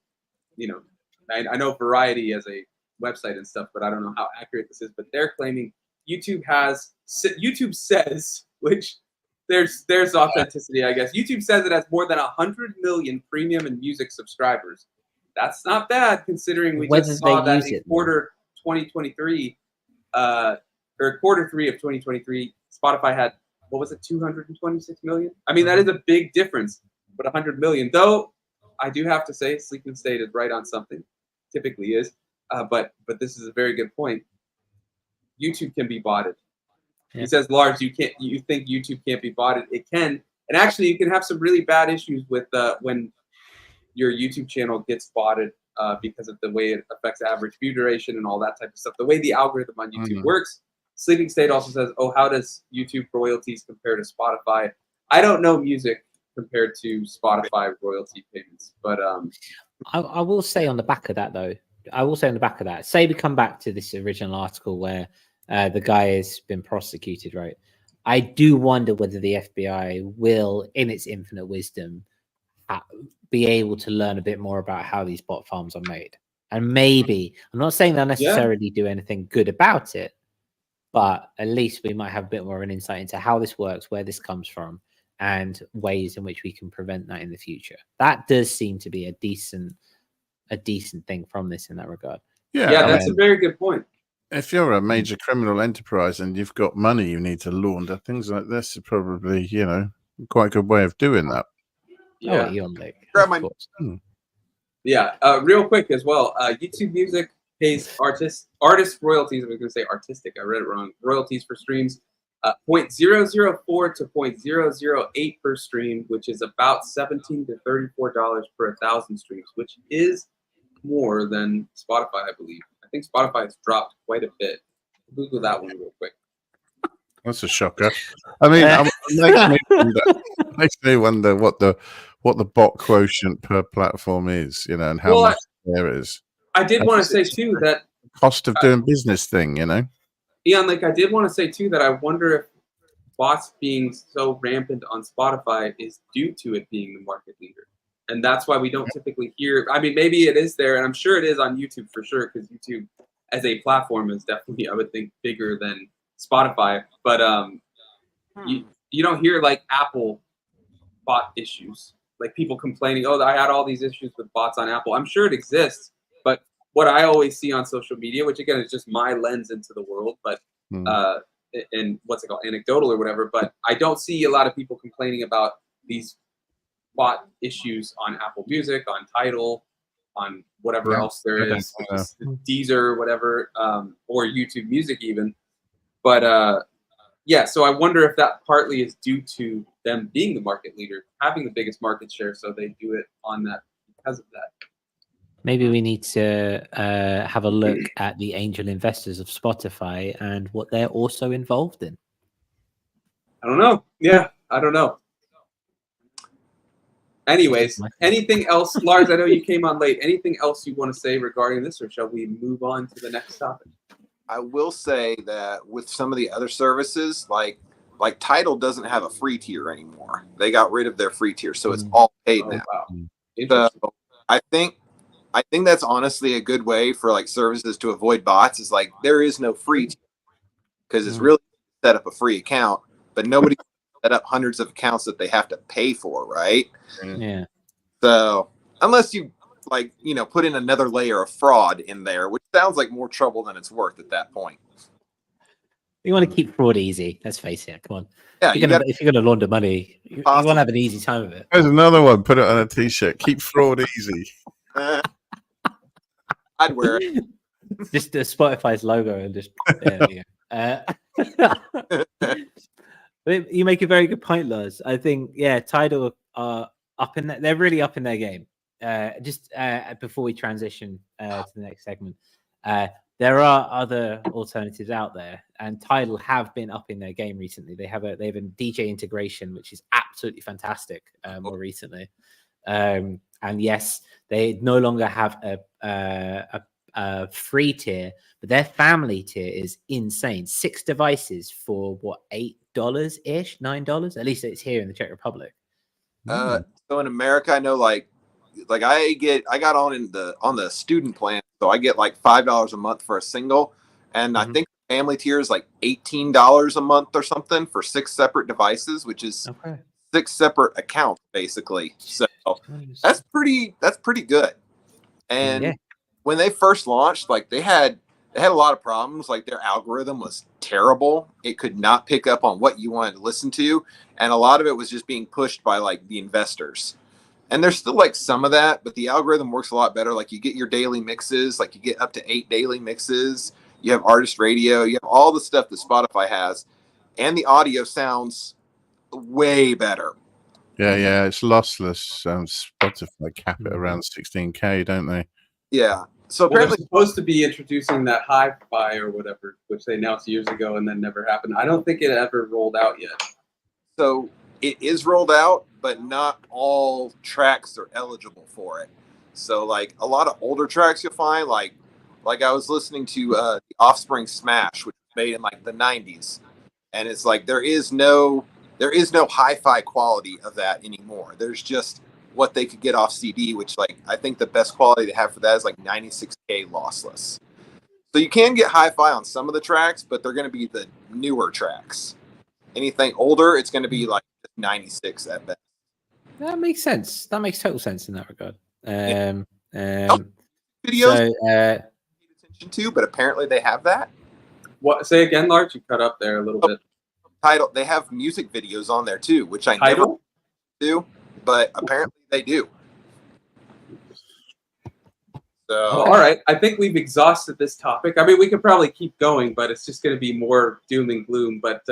I know Variety as a website and stuff, but I don't know how accurate this is. But they're claiming YouTube says, which there's authenticity, I guess. YouTube says it has more than 100 million premium and music subscribers. That's not bad considering we just saw that in quarter 2023, or quarter 3 of 2023, Spotify had, what was it, 226 million? I mean, that is a big difference, but 100 million. Though I do have to say, Sleeping State is right on something. Typically is, but this is a very good point. YouTube can be botted. Yeah. He says, Lars, you think YouTube can't be botted? It can, and actually, you can have some really bad issues with when your YouTube channel gets botted because of the way it affects average view duration and all that type of stuff. The way the algorithm on YouTube works. Sleeping State also says, oh, how does YouTube royalties compare to Spotify? I don't know music compared to Spotify royalty payments, but I will say on the back of that, though, say we come back to this original article where the guy has been prosecuted, right? I do wonder whether the FBI will, in its infinite wisdom, be able to learn a bit more about how these bot farms are made. And maybe, I'm not saying they'll necessarily do anything good about it, but at least we might have a bit more of an insight into how this works, where this comes from, and ways in which we can prevent that in the future. That does seem to be a decent thing from this in that regard. Yeah, that's a very good point. If you're a major criminal enterprise and you've got money you need to launder, things like this are probably, quite a good way of doing that. Yeah. Oh, Eon Lake. Grab of my- course. Yeah, real quick as well. YouTube Music pays artist royalties. I was going to say artistic. I read it wrong. Royalties for streams, 0.004 to 0.008 per stream, which is about $17 to $34 per 1,000 streams, which is more than Spotify, I believe. I think Spotify has dropped quite a bit. Google that one real quick. That's a shocker. I mean, makes me wonder what the bot quotient per platform is, you know, and how much there is. I did want to say too that Cost of doing business thing, you know. Eon, like I did want to say too that I wonder if bots being so rampant on Spotify is due to it being the market leader, and that's why we don't typically hear. I mean, maybe it is there, and I'm sure it is on YouTube for sure, because YouTube as a platform is definitely, I would think, bigger than Spotify. But you don't hear like Apple bot issues, like people complaining, oh, I had all these issues with bots on Apple. I'm sure it exists, but what I always see on social media, which again is just my lens into the world, but and what's it called, anecdotal or whatever, but I don't see a lot of people complaining about these bot issues on Apple Music, on Tidal, on whatever else there is, Deezer, whatever, or YouTube Music even. But yeah, so I wonder if that partly is due to them being the market leader, having the biggest market share, so they do it on that because of that. Maybe we need to have a look at the angel investors of Spotify and what they're also involved in. I don't know. Yeah, I don't know. Anyways, anything else? Lars, I know you came on late. Anything else you want to say regarding this, or shall we move on to the next topic? I will say that with some of the other services, like Tidal doesn't have a free tier anymore. They got rid of their free tier, so it's all paid now. Wow. So I think that's honestly a good way for like services to avoid bots. Is like there is no free tier, because it's really set up a free account, but nobody set up hundreds of accounts that they have to pay for, right? Yeah. So unless you like, you know, put in another layer of fraud in there, which sounds like more trouble than it's worth at that point. You want to keep fraud easy. Let's face it. Come on. Yeah, If you're going to launder money, you want to have an easy time of it. There's another one. Put it on a t-shirt. Keep fraud easy. I'd wear it. Just Spotify's logo and just there we go. You make a very good point, Lars. I think Tidal are up in they're really up in their game. Just before we transition to the next segment, there are other alternatives out there, and Tidal have been up in their game recently. They have a DJ integration, which is absolutely fantastic. More recently, and yes, they no longer have a free tier, but their family tier is insane. 6 devices for what, $8 ish, $9? At least it's here in the Czech Republic. So in America, I know like I got on the student plan, so I get like $5 a month for a single, and I think family tier is like $18 a month or something for 6 separate devices, which is 6 separate accounts basically. So that's pretty good. And when they first launched, like they had a lot of problems. Like their algorithm was terrible. It could not pick up on what you wanted to listen to, and a lot of it was just being pushed by like the investors. And there's still like some of that, but the algorithm works a lot better. Like you get your daily mixes, like you get up to 8 daily mixes. You have artist radio. You have all the stuff that Spotify has, and the audio sounds way better. Yeah, it's lossless. Spotify cap it around 16K, don't they? Yeah. So they're apparently supposed to be introducing that hi-fi or whatever, which they announced years ago and then never happened. I don't think it ever rolled out yet. So it is rolled out, but not all tracks are eligible for it. So like a lot of older tracks you'll find, like I was listening to the Offspring Smash, which was made in like the 90s, and it's like there is no hi-fi quality of that anymore. There's just what they could get off CD, which like I think the best quality they have for that is like 96K lossless. So you can get hi-fi on some of the tracks, but they're going to be the newer tracks. Anything older, it's going to be like 96 at best. That makes sense. That makes total sense in that regard. Videos so, pay attention to, but apparently they have that. What? Say again, Lars. You cut up there a little bit. Title. They have music videos on there too, which I never Title? do, but apparently they do. So, All right. I think we've exhausted this topic. I mean, we could probably keep going, but it's just going to be more doom and gloom. But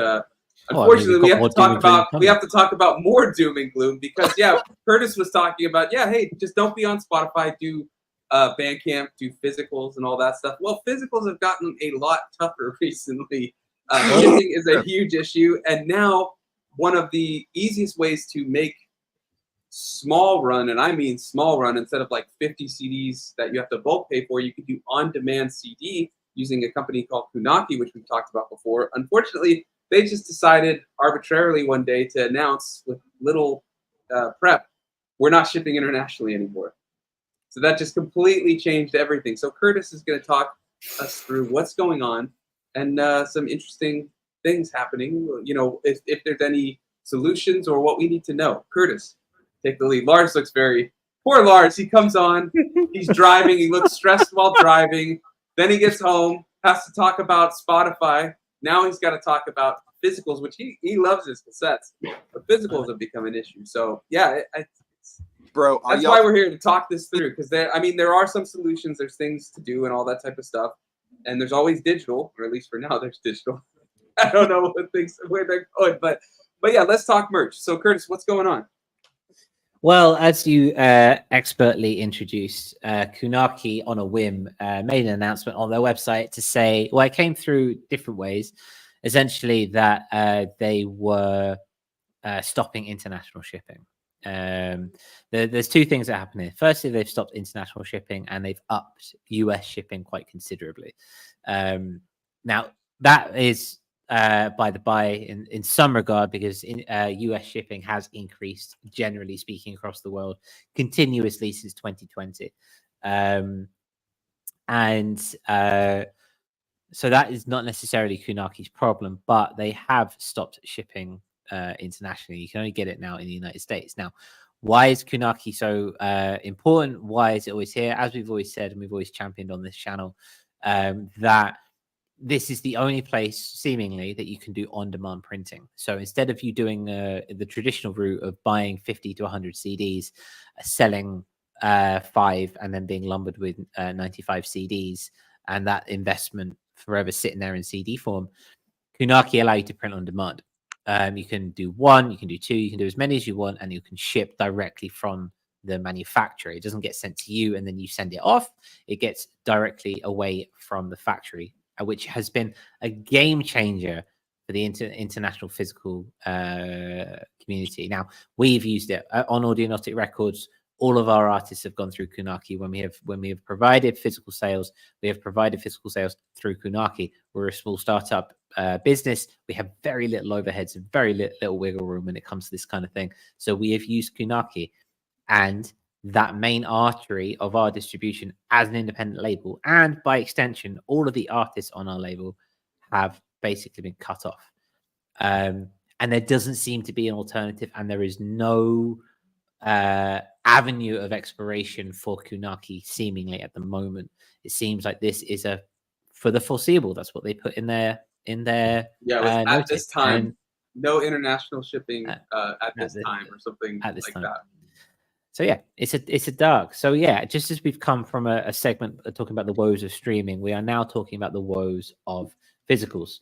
unfortunately, we have to talk about more doom and gloom because Curtis was talking about hey, just don't be on Spotify. Do Bandcamp, do physicals and all that stuff. Well, physicals have gotten a lot tougher recently. Shipping is a huge issue, and now one of the easiest ways to make small run, and I mean small run, instead of like 50 CDs that you have to bulk pay for, you can do on-demand CD using a company called Kunaki, which we've talked about before. Unfortunately, they just decided arbitrarily one day to announce with little prep, we're not shipping internationally anymore. So that just completely changed everything. So Curtis is going to talk us through what's going on and some interesting things happening. You know, if there's any solutions or what we need to know. Curtis, take the lead. Lars looks poor Lars. He comes on, he's driving, he looks stressed while driving. Then he gets home, has to talk about Spotify. Now he's got to talk about physicals, which he loves his cassettes. But physicals have become an issue. So bro, that's why we're here to talk this through, because there are some solutions, there's things to do and all that type of stuff. And there's always digital, or at least for now there's digital. I don't know where they're going, but yeah, let's talk merch. So Curtis, what's going on? Well, as you expertly introduced, Kunaki on a whim made an announcement on their website to say, well, it came through different ways, essentially that they were stopping international shipping. There's two things that happen here. Firstly, they've stopped international shipping and they've upped US shipping quite considerably. Now, that is by the by in some regard, because US shipping has increased, generally speaking, across the world continuously since 2020. So that is not necessarily Kunaki's problem, but they have stopped shipping internationally. You can only get it now in the United States. Now, why is Kunaki so important? Why is it always here? As we've always said, and we've always championed on this channel, that this is the only place, seemingly, that you can do on-demand printing. So instead of you doing the traditional route of buying 50 to 100 CDs, selling 5, and then being lumbered with 95 CDs, and that investment forever sitting there in CD form, Kunaki allow you to print on demand. You can do 1, you can do 2, you can do as many as you want, and you can ship directly from the manufacturer. It doesn't get sent to you and then you send it off. It gets directly away from the factory, which has been a game changer for the international physical community. Now, we've used it on Audionautic Records. All of our artists have gone through Kunaki. When we have provided physical sales, we have provided physical sales through Kunaki. We're a small startup business. We have very little overheads and very little wiggle room when it comes to this kind of thing. So we have used Kunaki, and that main artery of our distribution as an independent label, and by extension, all of the artists on our label have basically been cut off. And there doesn't seem to be an alternative, and there is no avenue of expiration for Kunaki seemingly at the moment. It seems like this is for the foreseeable. That's what they put in their at this time, no international shipping at this time or something like that. So yeah, it's a dark. So yeah, just as we've come from a segment talking about the woes of streaming, we are now talking about the woes of physicals.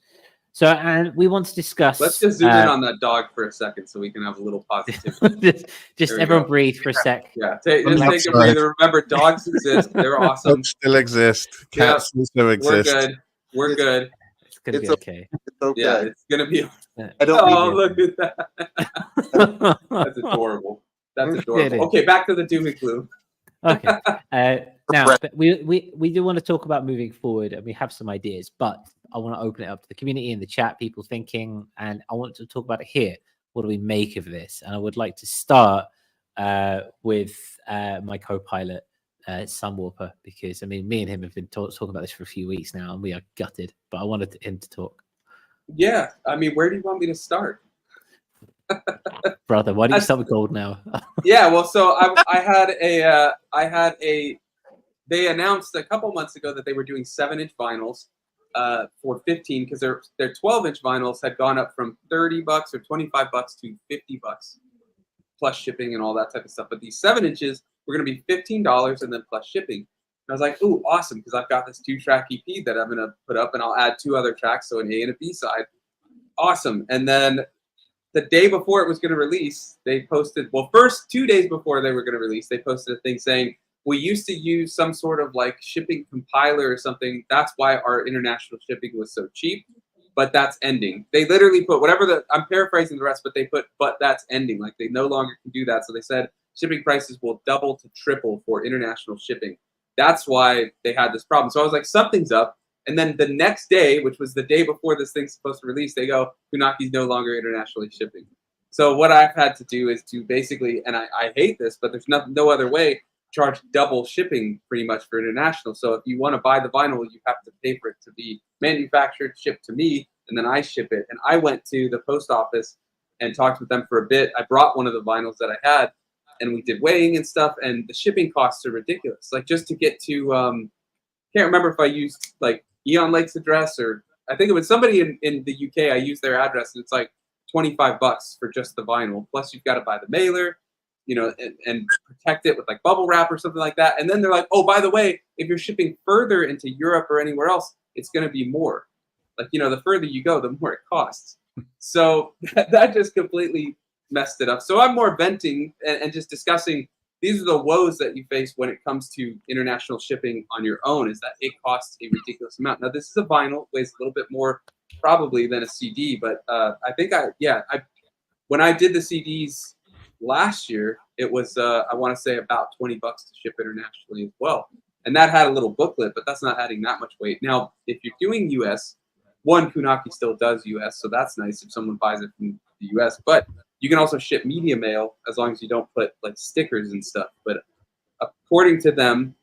So, and we want to discuss. Let's just zoom in on that dog for a second, so we can have a little positivity. just everyone breathe for a sec. Yeah, take a breather. Remember, dogs exist. They're awesome. Dogs still exist. Cats also exist. We're good. It's gonna be okay. It's okay. Yeah, it's gonna be. Look at that. That's adorable. That's adorable. Okay, back to the doom and gloom. Okay. Now, we do want to talk about moving forward, and we have some ideas, but I want to open it up to the community in the chat, people thinking, and I want to talk about it here. What do we make of this? And I would like to start with my co-pilot, Sunwarper, because me and him have been talking about this for a few weeks now, and we are gutted. But I wanted him to talk. Yeah, where do you want me to start? Brother, why don't you start with gold now? Yeah, well, so they announced a couple months ago that they were doing 7-inch vinyls, for 15 because their 12-inch vinyls had gone up from $30 or $25 to $50 plus shipping and all that type of stuff. But these 7 inches were going to be $15 and then plus shipping. And I was like, ooh, awesome, because I've got this 2-track EP that I'm going to put up, and I'll add 2 other tracks, so an A and a B side. Awesome. And then the day before it was going to release, they posted, well, first 2 days before they were going to release, they posted a thing saying, we used to use some sort of like shipping compiler or something. That's why our international shipping was so cheap, but that's ending. They literally put whatever I'm paraphrasing the rest, but they put, but that's ending. Like they no longer can do that. So they said shipping prices will double to triple for international shipping. That's why they had this problem. So I was like, something's up. And then the next day, which was the day before this thing's supposed to release, they go, Kunaki's no longer internationally shipping. So what I've had to do is to basically, and I hate this, but there's no other way, charge double shipping pretty much for international. So if you want to buy the vinyl, you have to pay for it to be manufactured, shipped to me, and then I ship it. And I went to the post office and talked with them for a bit. I brought one of the vinyls that I had, and we did weighing and stuff, and the shipping costs are ridiculous. Like just to get to, can't remember if I used like Eon Lake's address, or I think it was somebody in the UK. I used their address, and it's like $25 for just the vinyl. Plus you've got to buy the mailer, you know, and protect it with like bubble wrap or something like that. And then they're like, oh, by the way, if you're shipping further into Europe or anywhere else, it's going to be more. Like, you know, the further you go, the more it costs. So that just completely messed it up. So I'm more venting and just discussing, these are the woes that you face when it comes to international shipping on your own, is that it costs a ridiculous amount. Now, this is a vinyl, weighs a little bit more probably than a CD, but I think when I did the CDs last year, it was I want to say about $20 to ship internationally as well, and that had a little booklet, but that's not adding that much weight. Now, if you're doing US, Kunaki still does US, so that's nice if someone buys it from the US. But you can also ship media mail as long as you don't put like stickers and stuff. But according to them,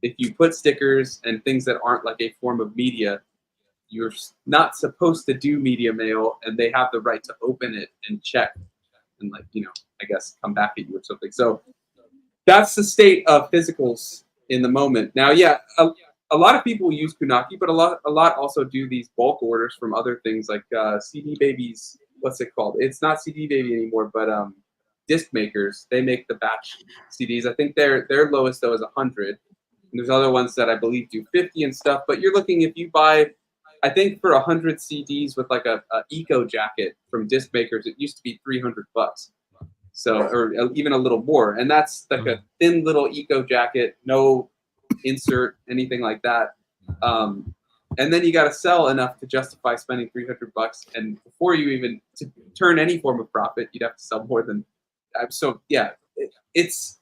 if you put stickers and things that aren't like a form of media, you're not supposed to do media mail, and they have the right to open it and check and, like, you know, I guess come back at you or something. So that's the state of physicals in the moment. Now, yeah, a lot of people use Kunaki, but a lot also do these bulk orders from other things like CD Babies. What's it called? It's not CD Baby anymore, but disc makers. They make the batch CDs. I think their lowest though is 100. And there's other ones that I believe do 50 and stuff. But you're looking, if you buy, I think for 100 CDs with like a eco jacket from disc makers, it used to be $300. So, or even a little more. And that's like a thin little eco jacket, no insert, anything like that. And then you got to sell enough to justify spending $300. And before you even to turn any form of profit, you'd have to sell more than. So yeah, it's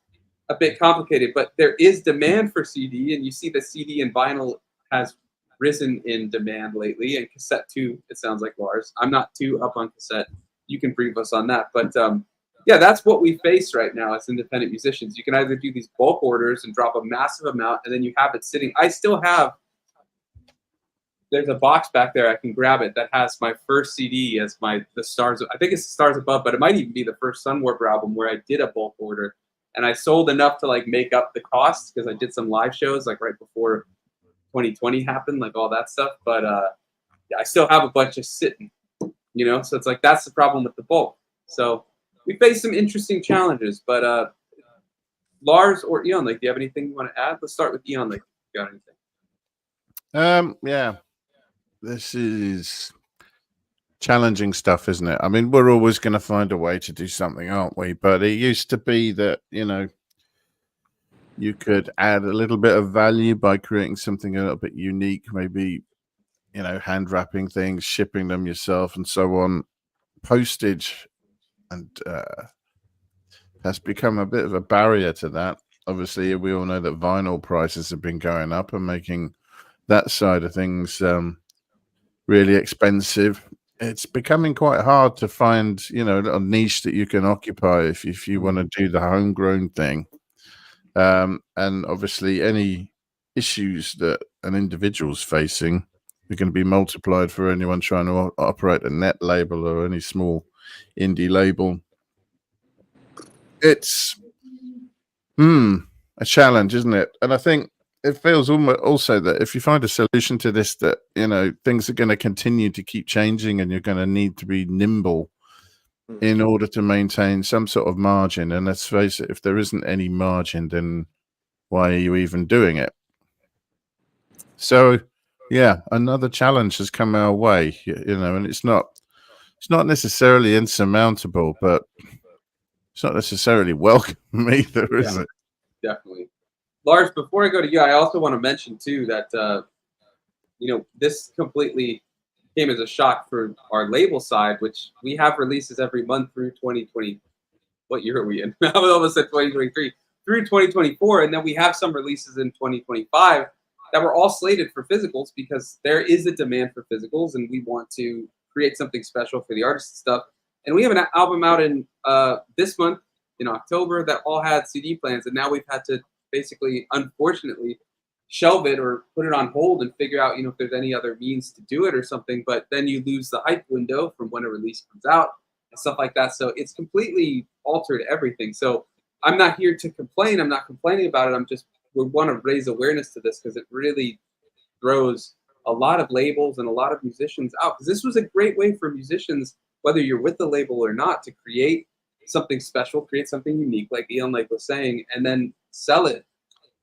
a bit complicated, but there is demand for CD, and you see the CD and vinyl has risen in demand lately, and cassette too. It sounds like, Lars. I'm not too up on cassette. You can brief us on that, but yeah, that's what we face right now as independent musicians. You can either do these bulk orders and drop a massive amount, and then you have it sitting. I still have. There's a box back there. I can grab it that has my first CD as the Stars. I think it's the Stars Above, but it might even be the first Sunwarper album where I did a bulk order, and I sold enough to like make up the cost because I did some live shows like right before 2020 happened, like all that stuff. But I still have a bunch just sitting, you know. So it's like that's the problem with the bulk. So we face some interesting challenges. But Lars or Eon, like, do you have anything you want to add? Let's start with Eon. Like, you got anything? Yeah. This is challenging stuff, isn't it? I mean, we're always going to find a way to do something, aren't we? But it used to be that, you know, you could add a little bit of value by creating something a little bit unique, maybe, you know, hand wrapping things, shipping them yourself and so on. Postage and has become a bit of a barrier to that. Obviously, we all know that vinyl prices have been going up and making that side of things really expensive. It's becoming quite hard to find, you know, a niche that you can occupy if you want to do the homegrown thing. And obviously, any issues that an individual's facing are going to be multiplied for anyone trying to operate a net label or any small indie label. It's a challenge, isn't it? And I think it feels almost also that if you find a solution to this, that things are going to continue to keep changing, and you're going to need to be nimble in order to maintain some sort of margin. And let's face it, if there isn't any margin, then why are you even doing it? So, yeah, another challenge has come our way, and it's not necessarily insurmountable, but it's not necessarily welcome either, is it? Definitely. Lars, before I go to you, I also want to mention too that this completely came as a shock for our label side, which we have releases every month through 2020. What year are we in? I almost said 2023 through 2024, and then we have some releases in 2025 that were all slated for physicals because there is a demand for physicals, and we want to create something special for the artists and stuff. And we have an album out in this month in October that all had CD plans, and now we've had to basically, unfortunately, shelve it or put it on hold and figure out, if there's any other means to do it or something. But then you lose the hype window from when a release comes out and stuff like that. So it's completely altered everything. So I'm not here to complain. I'm not complaining about it. We want to raise awareness to this because it really throws a lot of labels and a lot of musicians out. Because this was a great way for musicians, whether you're with the label or not, to create something special, create something unique, like Ian was saying, and then sell it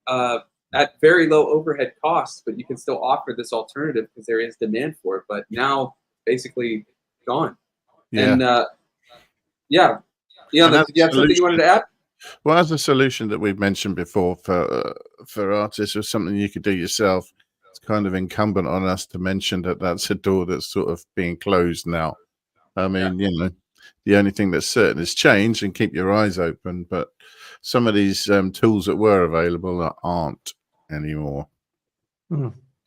at very low overhead costs. But you can still offer this alternative because there is demand for it. But now, basically, gone. Yeah. And Ian, did you have something you wanted to add? Well, as a solution that we've mentioned before for artists, or something you could do yourself, it's kind of incumbent on us to mention that that's a door that's sort of being closed now. I mean, the only thing that's certain is change, and keep your eyes open. But some of these tools that were available aren't anymore.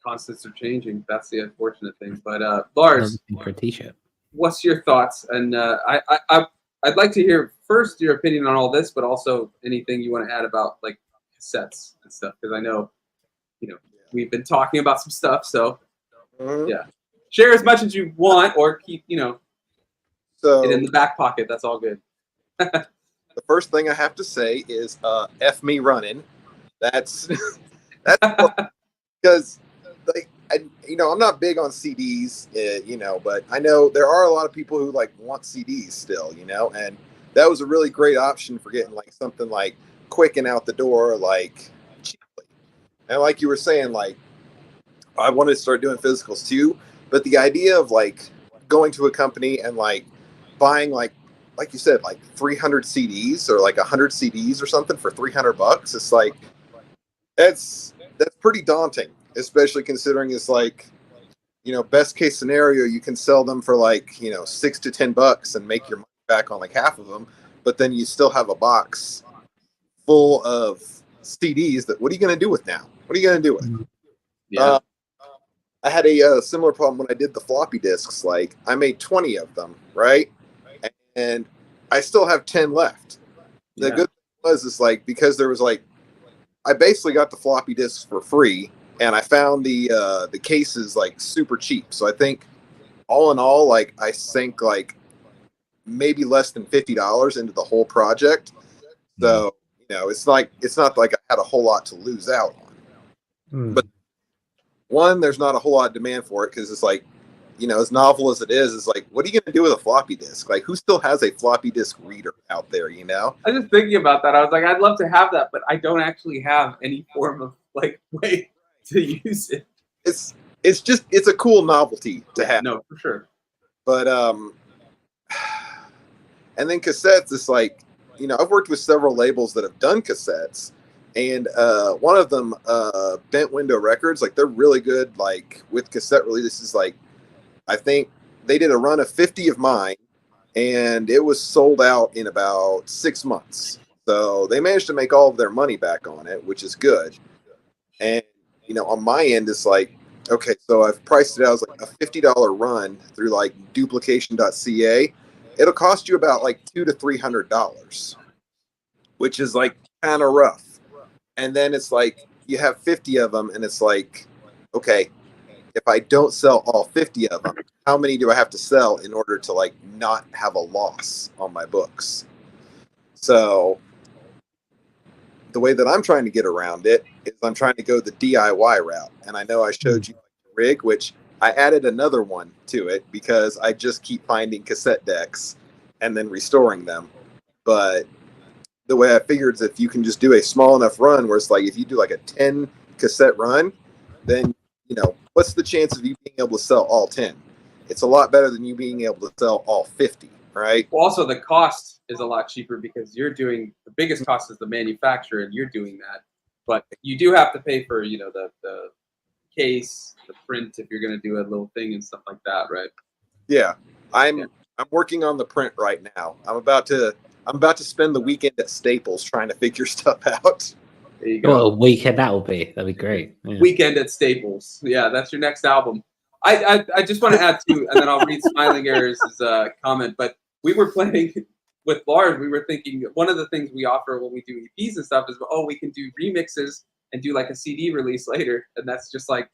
Constants are changing. That's the unfortunate thing. But Lars, for a t-shirt. What's your thoughts? And I'd like to hear first your opinion on all this, but also anything you want to add about like cassettes and stuff, because I know, we've been talking about some stuff. So share as much as you want, or keep So it in the back pocket. That's all good. the first thing I have to say is F me running. That's because I'm not big on CDs, but I know there are a lot of people who want CDs still, and that was a really great option for getting something quick and out the door, cheaply. And like you were saying, I wanted to start doing physicals too, but the idea of going to a company and buying like you said 300 CDs or 100 CDs or something for $300, it's that's pretty daunting, especially considering it's best case scenario, you can sell them for $6 to $10 and make your money back on half of them, but then you still have a box full of CDs that what are you going to do with now? What are you going to do with? Yeah. I had a similar problem when I did the floppy disks. I made 20 of them, right? And I still have 10 left. The good thing was because there was I basically got the floppy disks for free, and I found the cases super cheap. So I think all in all, I sank maybe less than $50 into the whole project. So it's not like I had a whole lot to lose out on. But one, there's not a whole lot of demand for it because it's as novel as it is what are you going to do with a floppy disk? Who still has a floppy disk reader out there? I was just thinking about that. I was I'd love to have that, but I don't actually have any form of way to use it. It's a cool novelty to have. No, for sure. But and then cassettes, it's I've worked with several labels that have done cassettes, and one of them, Bent Window Records, they're really good with cassette releases. I think they did a run of 50 of mine, and it was sold out in about 6 months. So they managed to make all of their money back on it, which is good. And on my end, it's okay, so I've priced it out as a $50 run through duplication.ca. It'll cost you about $200 to $300, which is kind of rough. And then it's you have 50 of them, and it's okay, if I don't sell all 50 of them, how many do I have to sell in order to not have a loss on my books? So the way that I'm trying to get around it is I'm trying to go the DIY route. And I know I showed you the rig, which I added another one to it because I just keep finding cassette decks and then restoring them. But the way I figured is if you can just do a small enough run where it's like if you do like a 10 cassette run, then, what's the chance of you being able to sell all 10? It's a lot better than you being able to sell all 50, right? Well, also the cost is a lot cheaper because the biggest cost is the manufacturer and you're doing that. But you do have to pay for, the case, the print, if you're going to do a little thing and stuff like that, right? Yeah. I'm working on the print right now. I'm about to spend the weekend at Staples trying to figure stuff out. There you go. What a weekend that'll be. That'd be great. Yeah. Weekend at Staples. Yeah, that's your next album. I just want to add too, and then I'll read Smiling Errors' comment. But we were playing with Lars. We were thinking one of the things we offer when we do EPs and stuff is, we can do remixes and do like a CD release later, and that's just like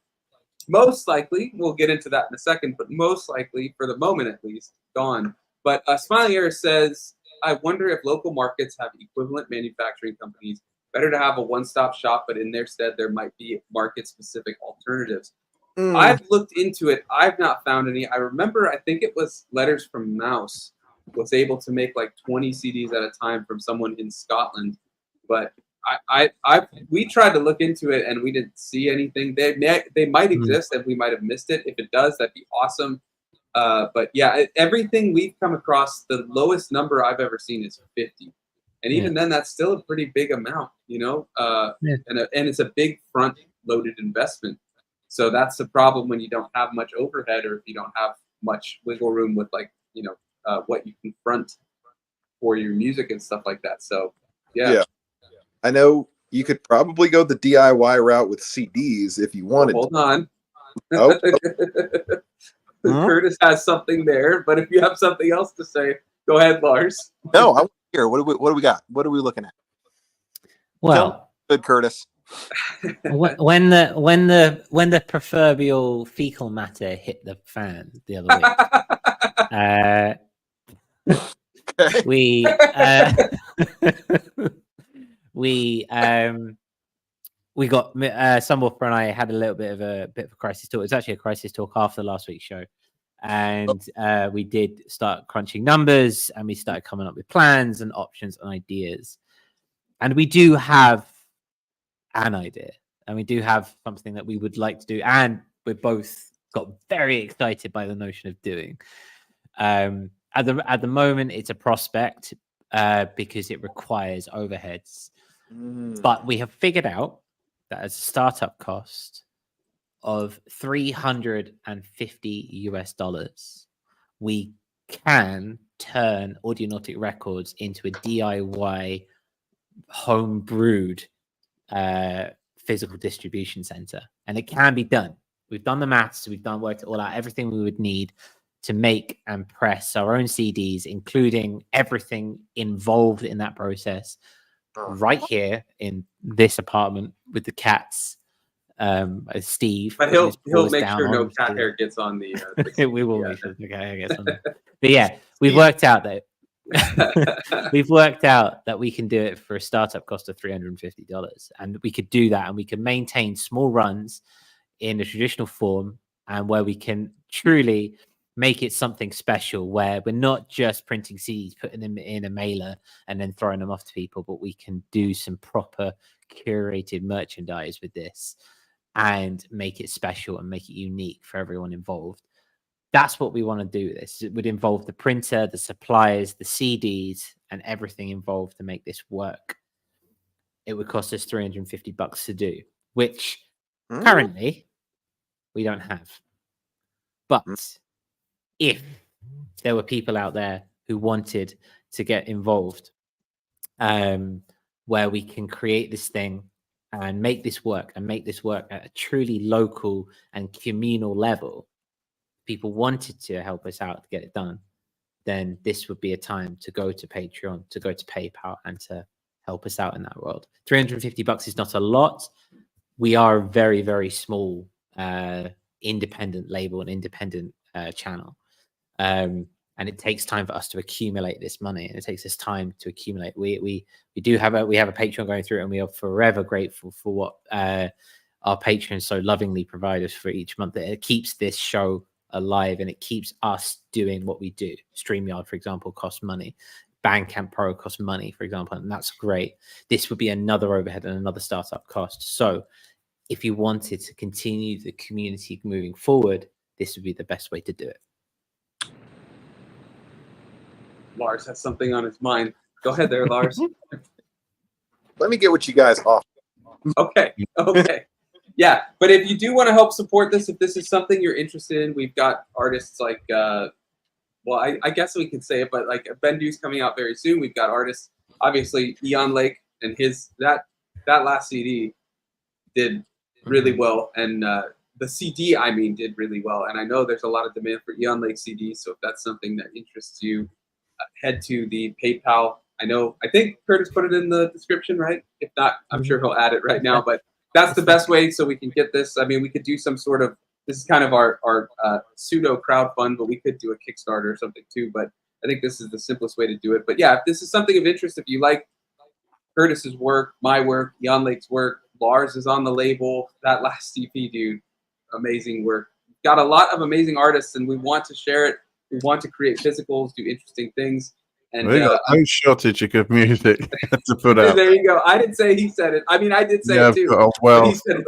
most likely. We'll get into that in a second, but most likely for the moment at least gone. But Smiling Errors says, I wonder if local markets have equivalent manufacturing companies. Better to have a one-stop shop, but in their stead, there might be market-specific alternatives. I've looked into it. I've not found any. I remember, I think it was Letters from Mouse was able to make like 20 CDs at a time from someone in Scotland. But we tried to look into it and we didn't see anything. They might exist and we might have missed it. If it does, that'd be awesome. But yeah, everything we've come across, the lowest number I've ever seen is 50. And even then, that's still a pretty big amount, and it's a big front-loaded investment. So that's the problem when you don't have much overhead or if you don't have much wiggle room with what you can front for your music and stuff like that. So, yeah. I know you could probably go the DIY route with CDs if you wanted. Hold on. Oh. Curtis has something there, but if you have something else to say, go ahead, Lars. No, I want to hear. What do we got? What are we looking at? Well, good, Curtis. when the proverbial fecal matter hit the fan the other week, we got Sunwolfer and I had a little bit of a crisis talk. It was actually a crisis talk after last week's show, and we did start crunching numbers and we started coming up with plans and options and ideas. And we do have an idea, and we do have something that we would like to do, and we both got very excited by the notion of doing. At the moment, it's a prospect because it requires overheads, but we have figured out that as a startup cost of $350, we can turn Audionautic Records into a DIY home brewed physical distribution center, and it can be done. We've done the maths, worked it all out, everything we would need to make and press our own CDs, including everything involved in that process, right here in this apartment with the cats. Steve, but he'll make sure no cat hair gets on the. We will make sure the cat hair gets on there. But yeah, we've worked out that. We've worked out that we can do it for a startup cost of $350, and we could do that, and we can maintain small runs in a traditional form, and where we can truly make it something special, where we're not just printing CDs, putting them in a mailer and then throwing them off to people, but we can do some proper curated merchandise with this and make it special and make it unique for everyone involved. That's what we want to do with this. It would involve the printer, the suppliers, the CDs, and everything involved to make this work. It would cost us $350 to do, which currently we don't have. But if there were people out there who wanted to get involved, where we can create this thing and make this work at a truly local and communal level, people wanted to help us out to get it done, then this would be a time to go to Patreon, to go to PayPal, and to help us out in that world. $350 is not a lot. We are a very, very small independent label and independent channel. and it takes time for us to accumulate this money, and it takes us time to accumulate. We have a Patreon going through it, and we are forever grateful for what our patrons so lovingly provide us for each month. It keeps this show alive, and it keeps us doing what we do. StreamYard, for example, costs money. Bandcamp Pro costs money, for example, and that's great. This would be another overhead and another startup cost. So if you wanted to continue the community moving forward, this would be the best way to do it. Lars has something on his mind. Go ahead there, Lars. Let me get what you guys off. Okay. Yeah, but if you do want to help support this, if this is something you're interested in, we've got artists like, well, I guess we can say it, but like Bendu's coming out very soon. We've got artists, obviously, Eon Lake and that last CD did really well, and the CD, I mean, did really well. And I know there's a lot of demand for Eon Lake CDs, so if that's something that interests you, head to the PayPal. I think Curtis put it in the description, right? If not, I'm sure he'll add it right now, but that's the best way so we can get this. I mean, we could do some sort of, this is kind of our pseudo crowd fund, but we could do a Kickstarter or something too. But I think this is the simplest way to do it. But yeah, if this is something of interest, if you like Curtis's work, my work, Eon Lake's work, Lars is on the label, that last EP, dude, amazing work. Got a lot of amazing artists, and we want to share it. We want to create physicals, do interesting things. And we got no shortage of music to put out. There you go. I didn't say he said it. I mean, I did say it too. Well, he said it.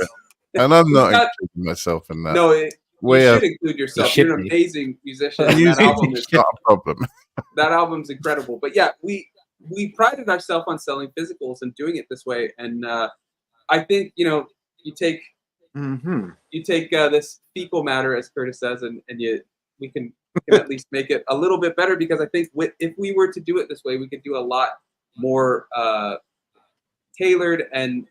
And I'm not including myself in that. No, you should include yourself. You're an amazing musician. That album is not a problem. That album's incredible. But yeah, we prided ourselves on selling physicals and doing it this way. And I think, you take this fecal matter, as Curtis says, and we can at least make it a little bit better, because I think if we were to do it this way, we could do a lot more tailored and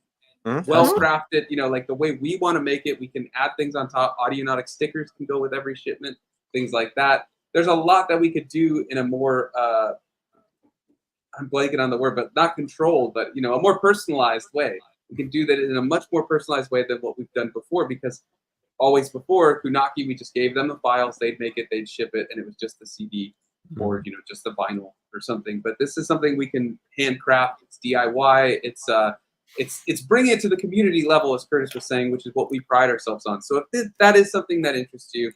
well crafted, like the way we want to make it. We can add things on top. Audionautic stickers can go with every shipment, things like that. There's a lot that we could do in a more I'm blanking on the word, but not controlled, but a more personalized way. We can do that in a much more personalized way than what we've done before, because always before, Funaki, we just gave them the files, they'd make it, they'd ship it, and it was just the CD or just the vinyl or something. But this is something we can handcraft. It's DIY. It's bringing it to the community level, as Curtis was saying, which is what we pride ourselves on. So if that is something that interests you,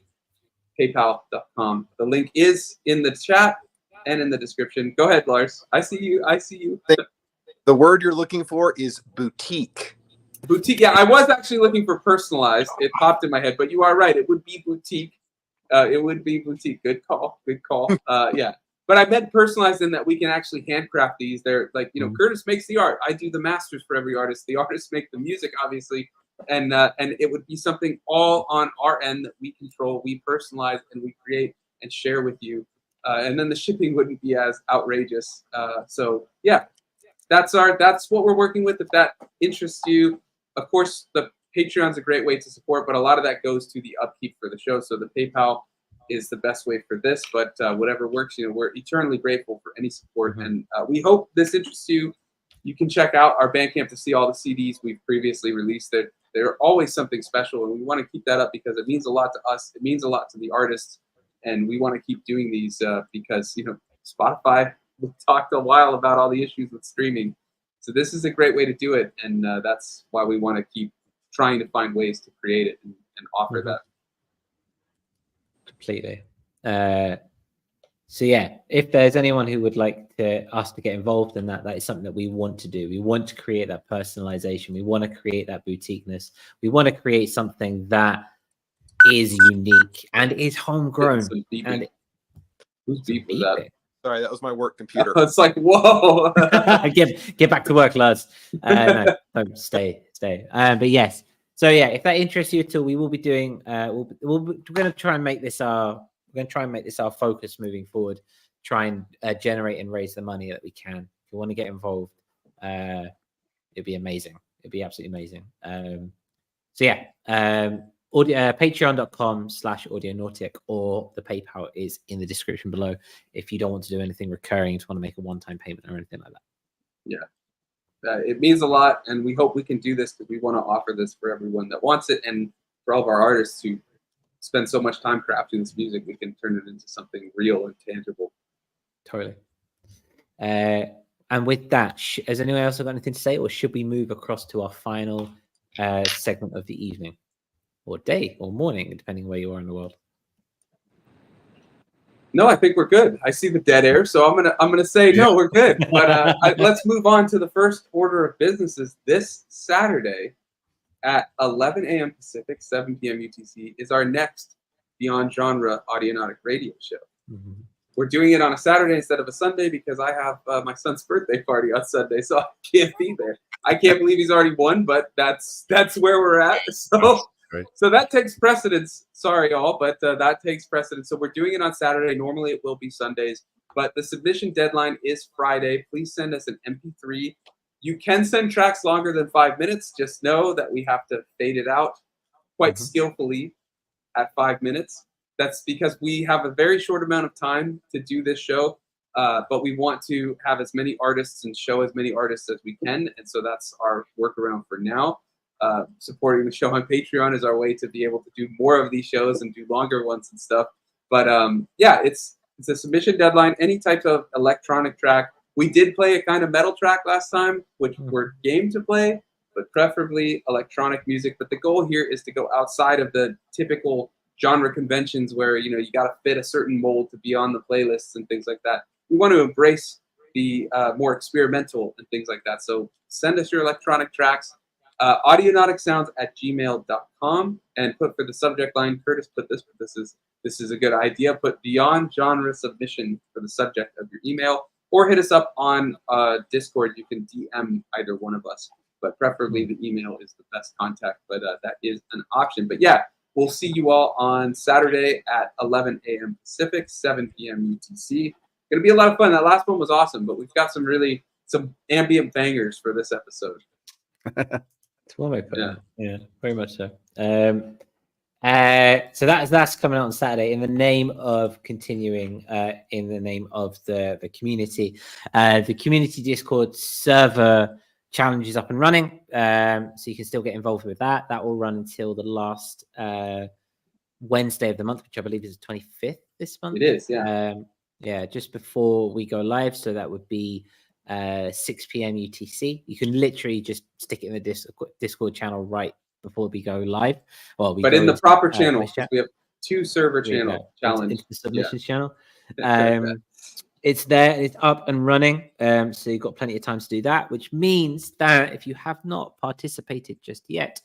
PayPal.com. The link is in the chat and in the description. Go ahead, Lars. I see you. The word you're looking for is boutique. Boutique. Yeah, I was actually looking for personalized. It popped in my head, but you are right. It would be boutique. It would be boutique. Good call. Yeah. But I meant personalized in that we can actually handcraft these. They're like, Curtis makes the art. I do the masters for every artist. The artists make the music, obviously. And it would be something all on our end that we control, we personalize, and we create and share with you. And then the shipping wouldn't be as outrageous. So yeah, that's what we're working with. If that interests you, of course, the Patreon's a great way to support, but a lot of that goes to the upkeep for the show. So the PayPal is the best way for this, but whatever works, we're eternally grateful for any support. And we hope this interests you. You can check out our Bandcamp to see all the CDs we've previously released. They're always something special, and we want to keep that up because it means a lot to us. It means a lot to the artists, and we want to keep doing these because, Spotify, we talked a while about all the issues with streaming. So this is a great way to do it, and that's why we want to keep trying to find ways to create it and offer that. Completely. So yeah, if there's anyone who would like us to get involved in that is something that we want to do. We want to create that personalization. We want to create that boutiqueness. We want to create something that is unique and is homegrown. And who's beep with that? Sorry, that was my work computer. It's like, whoa. get back to work, Lars. No, don't stay. But yes. So yeah, if that interests you at all, we will be doing. We're going to try and make this our. We're going to try and make this our focus moving forward. Try and generate and raise the money that we can. If you want to get involved, it'd be amazing. It'd be absolutely amazing. So yeah, patreon.com/Audionautic, or the PayPal is in the description below. If you don't want to do anything recurring, you just want to make a one-time payment or anything like that. Yeah. It means a lot, and we hope we can do this because we want to offer this for everyone that wants it, and for all of our artists who spend so much time crafting this music, we can turn it into something real and tangible. Totally. And with that, has anyone else got anything to say, or should we move across to our final segment of the evening, or day, or morning, depending where you are in the world? No, I think we're good. I see the dead air, so I'm gonna say no, we're good. But let's move on to the first order of businesses. This Saturday at 11 a.m. Pacific, 7 p.m. UTC is our next Beyond Genre Audionautic radio show. Mm-hmm. We're doing it on a Saturday instead of a Sunday because I have my son's birthday party on Sunday, so I can't be there. I can't believe he's already won, but that's where we're at. So that takes precedence. Sorry, all, but that takes precedence. So we're doing it on Saturday. Normally it will be Sundays, but the submission deadline is Friday. Please send us an MP3. You can send tracks longer than 5 minutes. Just know that we have to fade it out quite skillfully at 5 minutes. That's because we have a very short amount of time to do this show, but we want to have as many artists and show as many artists as we can, and so that's our workaround for now. Supporting the show on Patreon is our way to be able to do more of these shows and do longer ones and stuff. But yeah, it's a submission deadline. Any type of electronic track. We did play a kind of metal track last time, which we're game to play, but preferably electronic music. But the goal here is to go outside of the typical genre conventions where, you know, you got to fit a certain mold to be on the playlists and things like that. We want to embrace the more experimental and things like that. So send us your electronic tracks. Audionauticsounds@gmail.com, and put for the subject line, Curtis put this, but this is a good idea. Put Beyond Genre Submission for the subject of your email, or hit us up on Discord. You can DM either one of us, but preferably the email is the best contact, but that is an option. But yeah, we'll see you all on Saturday at 11 a.m. Pacific, 7 p.m. UTC. Going to be a lot of fun. That last one was awesome, but we've got some ambient bangers for this episode. It's one way to put it. Yeah, very much so. So that's coming out on Saturday in the name of continuing, in the name of the community. The community Discord server challenge is up and running, so you can still get involved with that. That will run until the last Wednesday of the month, which I believe is the 25th this month. It is, yeah. Yeah, just before we go live, so that would be 6 p.m. UTC. You can literally just stick it in the Discord channel right before we go live. Well, but in the proper channel, we have 2 server channel challenge. Into the submissions channel. It's there, it's up and running. So you've got plenty of time to do that, which means that if you have not participated just yet,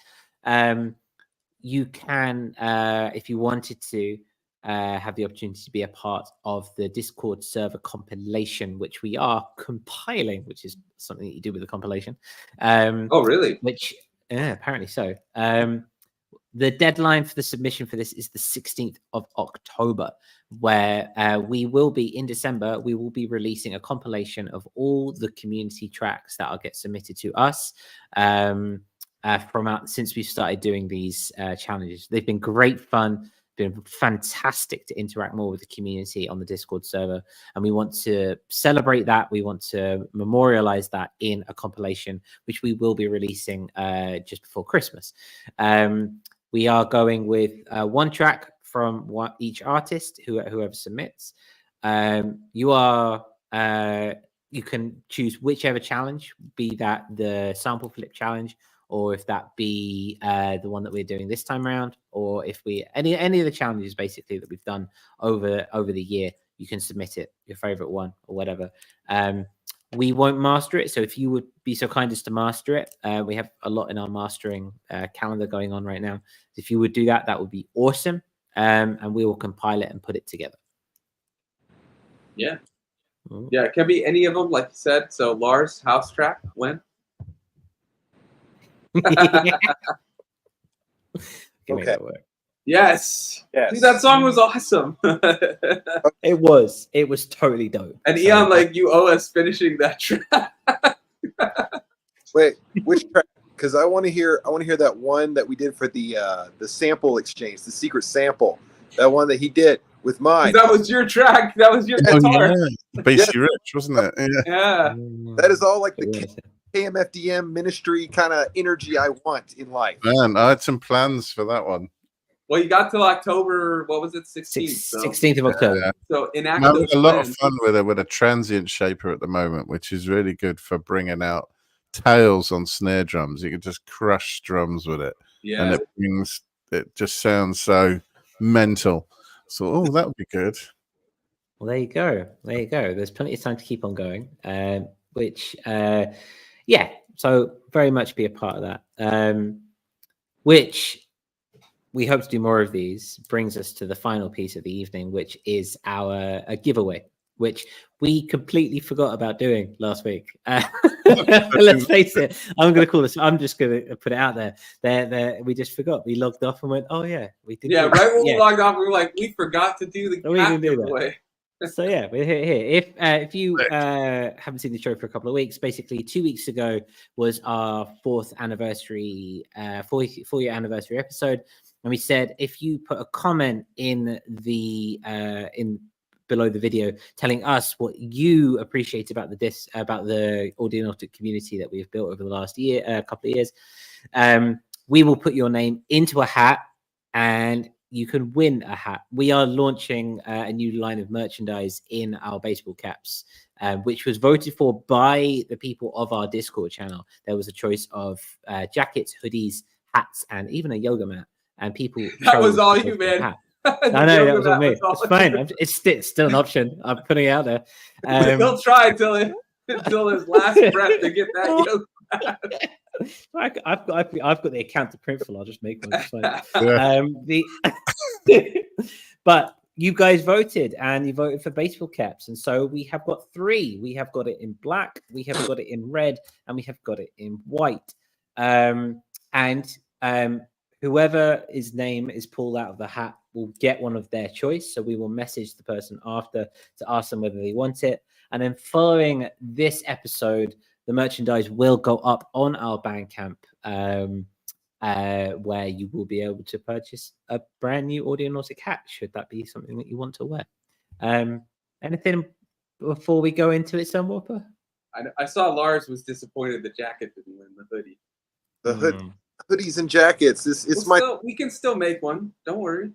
you can, if you wanted to, have the opportunity to be a part of the Discord server compilation, which we are compiling, which is something that you do with a compilation. Oh, really? Which, yeah, apparently so. The deadline for the submission for this is the 16th of October, where we will be, in December, we will be releasing a compilation of all the community tracks that will get submitted to us since we started doing these challenges. They've been great fun. Been fantastic to interact more with the community on the Discord server, and we want to celebrate that. We want to memorialize that in a compilation, which we will be releasing just before Christmas. We are going with 1 track from each artist, whoever submits. You can choose whichever challenge, be that the sample flip challenge, or if that be the one that we're doing this time around, or if we any of the challenges basically that we've done over the year, you can submit it, your favorite one or whatever. We won't master it, so if you would be so kind as to master it, we have a lot in our mastering calendar going on right now. If you would do that, that would be awesome, and we will compile it and put it together. Yeah. Yeah, it can be any of them, like you said. So Lars, house track, when? Okay. Yes. Dude, that song was awesome. It was totally dope. And Eon, like, you owe us finishing that track. Wait, which track? Because I want to hear that one that we did for the sample exchange, the secret sample. That one that he did with mine. That was your track. That was your guitar. Yeah. Basically Rich, wasn't it? Yeah. That is all like the KMFDM ministry kind of energy I want in life. Man, I had some plans for that one. Well, you got till October. What was it? 16th. 16th of October. So enact I'm those having a lot of plans. fun with a transient shaper at the moment, which is really good for bringing out tails on snare drums. You can just crush drums with it, and it just sounds so mental. So, oh, that would be good. Well, there you go. There you go. There's plenty of time to keep on going. Yeah. So very much be a part of that. Which we hope to do more of these. Brings us to the final piece of the evening, which is our giveaway, which we completely forgot about doing last week. Let's face it. I'm going to call this. I'm just going to put it out there. There. We just forgot. We logged off and went, "Oh yeah, we did." Yeah, right when we logged off, we were like, "We forgot to do the cat giveaway." So yeah, we're here. If you haven't seen the show for a couple of weeks, basically 2 weeks ago was our fourth anniversary, 4-year anniversary episode, and we said if you put a comment in the below the video telling us what you appreciate about the Audionautic community that we've built over the last couple of years, we will put your name into a hat and you can win a hat. We are launching a new line of merchandise in our baseball caps, which was voted for by the people of our Discord channel. There was a choice of jackets, hoodies, hats, and even a yoga mat. And people that was all you, man. I know that was all me. It's fine. It's still an option. I'm putting it out there. He'll try until his last breath to get that yoga mat. I've got the account to print for. I'll just make one. But you guys voted, and you voted for baseball caps, and so we have got 3. We have got it in black, we have got it in red, and we have got it in white. Whoever his name is pulled out of the hat will get one of their choice. So we will message the person after to ask them whether they want it, and then following this episode, the merchandise will go up on our Bandcamp, where you will be able to purchase a brand new Audionautic hat, should that be something that you want to wear. Anything before we go into it, Sunwarper? I saw Lars was disappointed the jacket didn't win, the hoodie. The hoodies and jackets. We can still make one. Don't worry.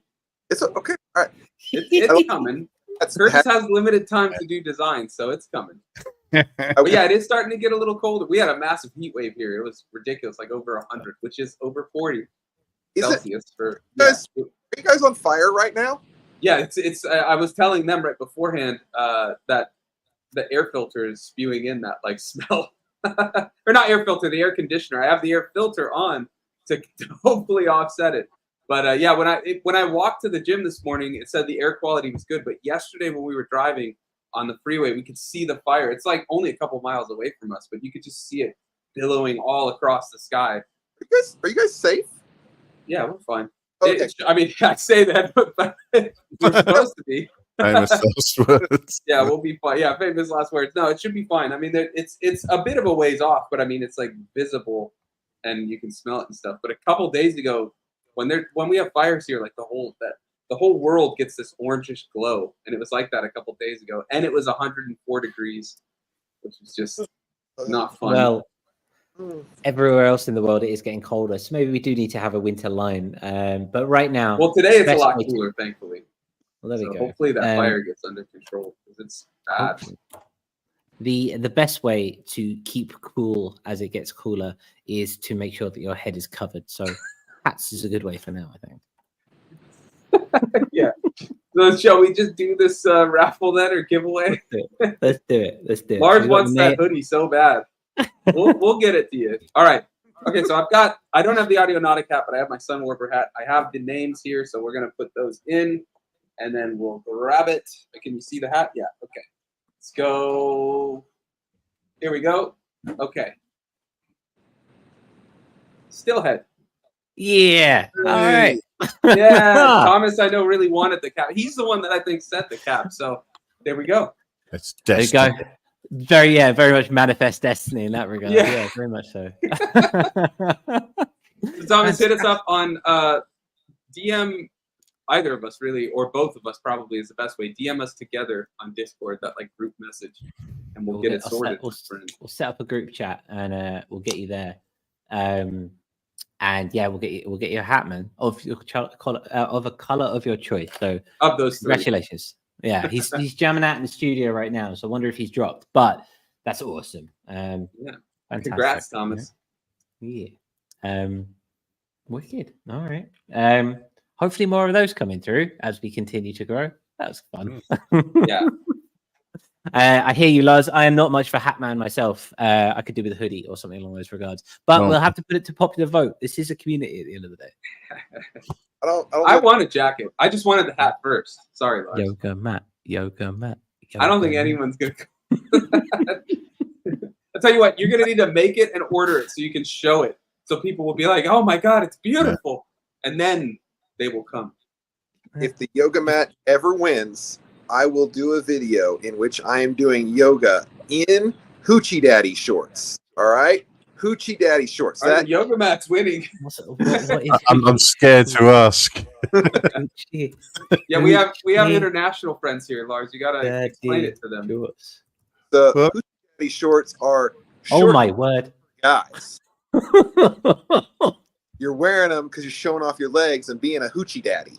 It's okay. All right. It's coming. Curtis has limited time to do design, so it's coming. But yeah, it is starting to get a little colder. We had a massive heat wave here. It was ridiculous, like over 100, which is over 40 Celsius. Are you guys on fire right now? Yeah, it's. I was telling them right beforehand that the air filter is spewing in that like smell, or not air filter, the air conditioner. I have the air filter on to hopefully offset it. But yeah, when I walked to the gym this morning, it said the air quality was good. But yesterday when we were driving on the freeway, we could see the fire. It's like only a couple miles away from us, but you could just see it billowing all across the sky. Are you guys safe? Yeah, we're fine. Okay. I mean, I say that, but we're supposed to be. Famous last words. Yeah, we'll be fine. Yeah, famous last words. No, it should be fine. I mean, it's a bit of a ways off, but I mean, it's like visible, and you can smell it and stuff. But a couple days ago, when we have fires here, like the whole world gets this orangish glow, and it was like that a couple days ago, and it was 104 degrees, which is just not fun. Well, everywhere else in the world it is getting colder, so maybe we do need to have a winter line. But right now, well, today it's a lot cooler, thankfully. Well, there we go. Hopefully that fire gets under control because it's bad. The best way to keep cool as it gets cooler is to make sure that your head is covered. So hats is a good way for now, I think. Yeah. So shall we just do this raffle then or giveaway? Let's do it. Lars wants that hoodie so bad. We'll get it to you. All right. Okay, so I don't have the Audionautic hat, but I have my Sunwarper hat. I have the names here, so we're gonna put those in, and then we'll grab it. Can you see the hat? Yeah. Okay. Let's go. Here we go. Okay. Stillhead. Yeah. All right. Yeah. Thomas, I know, really wanted the cap. He's the one that I think set the cap. So there we go. It's destiny. There you go. Very much manifest destiny in that regard. Yeah, very much so. Thomas, hit us up on DM either of us really, or both of us probably is the best way. DM us together on Discord, that like group message, and we'll get it sorted. We'll set up a group chat and we'll get you there. And yeah, we'll get you a hat, man, of your of a color of your choice. So Of those three. congratulations. Yeah, he's jamming out in the studio right now, so I wonder if he's dropped. But that's awesome. Yeah. Fantastic. Congrats, Thomas. Yeah. Wicked. All right. Hopefully more of those coming through as we continue to grow. That was fun. Yeah. I hear you, Lars. I am not much for Hatman myself. I could do with a hoodie or something along those regards, but we'll have to put it to popular vote. This is a community at the end of the day. I want a jacket. I just wanted the hat first. Sorry, Lars. Yoga mat. I don't think anyone's gonna. I'll tell you what. You're gonna need to make it and order it so you can show it, so people will be like, "Oh my god, it's beautiful," and then they will come. If the yoga mat ever wins, I will do a video in which I am doing yoga in Hoochie Daddy shorts. All right? Hoochie Daddy shorts. That yoga mat's winning. I'm scared to ask. Yeah, we have international friends here, Lars. You gotta explain it to them. The Hoochie Daddy shorts are short my word, guys. You're wearing them because you're showing off your legs and being a Hoochie Daddy.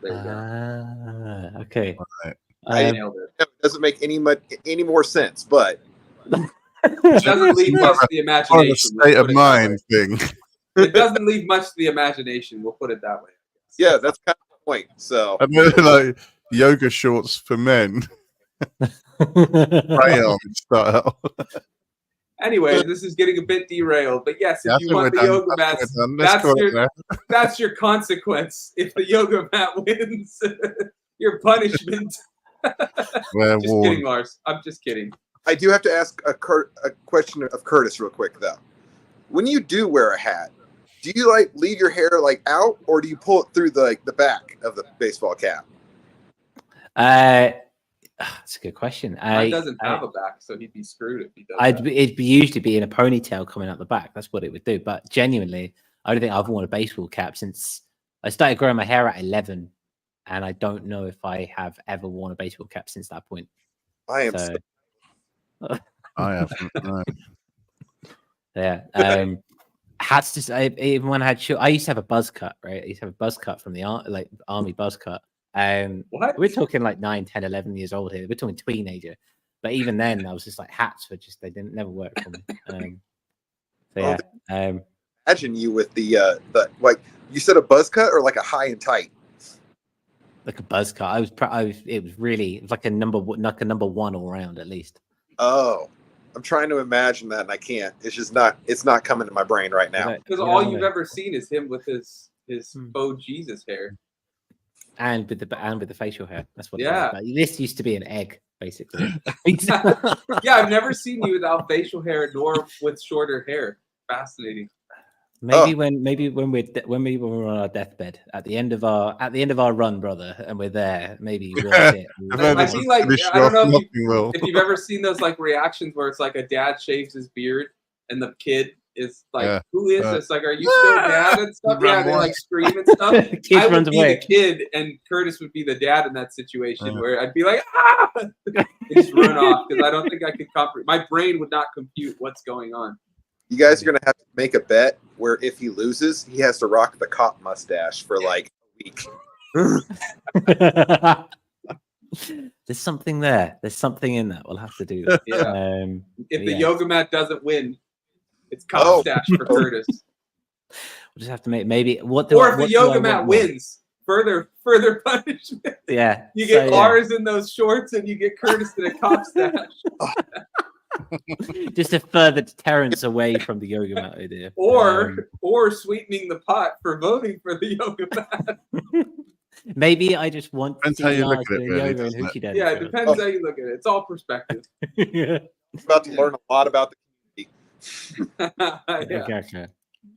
There you go. Okay. I nailed it. It doesn't make any more sense, but it doesn't leave much to the imagination. State of mind thing. It doesn't leave much to the imagination. We'll put it that way. Yeah, that's kind of the point. So, I mean, like yoga shorts for men, rayon style. Anyway, this is getting a bit derailed, but yes, if you want the yoga mats, that's your consequence. If the yoga mat wins, your punishment. Just kidding, Lars. I'm just kidding. I do have to ask a question of Curtis real quick, though. When you do wear a hat, do you like leave your hair like out, or do you pull it through the back of the baseball cap? That's a good question. Mine doesn't have a back, so he'd be screwed if he does. It'd usually be in a ponytail coming out the back. That's what it would do. But genuinely, I don't think I've worn a baseball cap since I started growing my hair at 11, and I don't know if I have ever worn a baseball cap since that point. I am. I haven't. No. Yeah. Hats. Just even when I had I used to have a buzz cut. Right. I used to have a buzz cut from the army buzz cut. What? We're talking like 9, 10, 11 years old here. We're talking teenager. But even then, I was just like, hats were just, they didn't never work for me. So yeah. Imagine you with the like you said, a buzz cut or like a high and tight. Like a buzz cut. It was really like a number one all around at least. Oh, I'm trying to imagine that and I can't. It's just not. It's not coming to my brain right now. Because all you've ever seen is him with his faux Jesus hair. And with the facial hair. That's what. Yeah. This used to be an egg, basically. Yeah, I've never seen you without facial hair nor with shorter hair. Fascinating. Maybe when we're on our deathbed at the end of our run, brother, and we're there, maybe we'll sit. I feel like I don't know if you've ever seen those like reactions where it's like a dad shaves his beard and the kid is like, "Who is this? Like, are you still dad and stuff?" Yeah, they like scream and stuff. I would be the kid, and Curtis would be the dad in that situation where I'd be like, "Ah!" and just run off because I don't think I could comprehend. My brain would not compute what's going on. You guys are gonna have to make a bet where if he loses, he has to rock the cop mustache for like a week. There's something there. There's something in that. We'll have to do that. Yeah. If the yoga mat doesn't win, it's cop stash for Curtis. We'll just have to make maybe if the yoga mat wins, further punishment. Yeah. You get Lars in those shorts and you get Curtis in a cop stash. Just a further deterrence away from the yoga mat idea. Or sweetening the pot for voting for the yoga mat. Maybe I just want to see Lars doing yoga and Hoochie Daddy. Yeah, it depends how you look at it. It's all perspective. Yeah. I'm about to learn a lot about the community. Okay.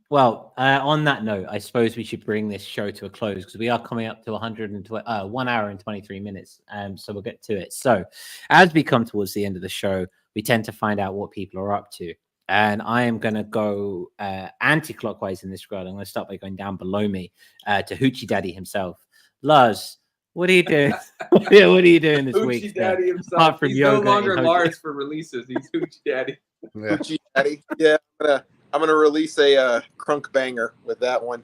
Well, on that note, I suppose we should bring this show to a close because we are coming up to 1 hour and 23 minutes. So we'll get to it. So as we come towards the end of the show, we tend to find out what people are up to. And I am going to go anti-clockwise in this regard. I'm going to start by going down below me to Hoochie Daddy himself. Lars, what are you doing? What are you doing this week? Hoochie Daddy himself. He's no longer Lars for releases. He's Hoochie Daddy. Yeah. Hoochie Daddy. Yeah, I'm gonna release a crunk banger with that one.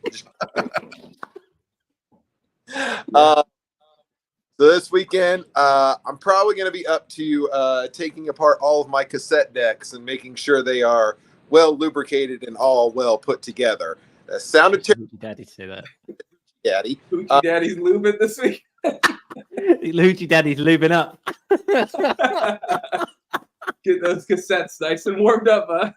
So this weekend, I'm probably going to be up to taking apart all of my cassette decks and making sure they are well lubricated and all well put together. Sounded terrible, Daddy say that. Daddy. Hoochie Daddy's lubing this week. Hoochie Daddy's lubing up. Get those cassettes nice and warmed up, huh?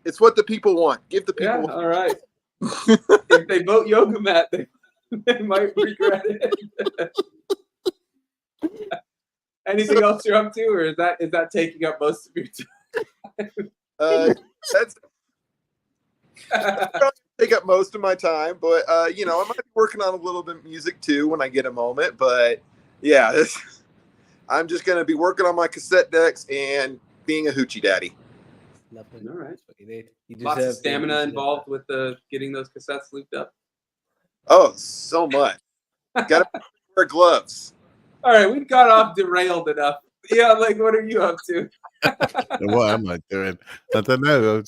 It's what the people want. Give the Yeah, people. all right. If they vote yoga mat, they might regret it. Anything else you're up to, or is that taking up most of your time? That's probably take up most of my time, but I might be working on a little bit of music too when I get a moment. But yeah, I'm just gonna be working on my cassette decks and being a hoochie daddy. Lovely. All right. That's what you need. You Lots of deserve stamina being involved with getting those cassettes looped up. Oh, so much. Gotta wear gloves. All right, we've got off derailed enough. Yeah, like, what are you up to? What am I doing? I don't know.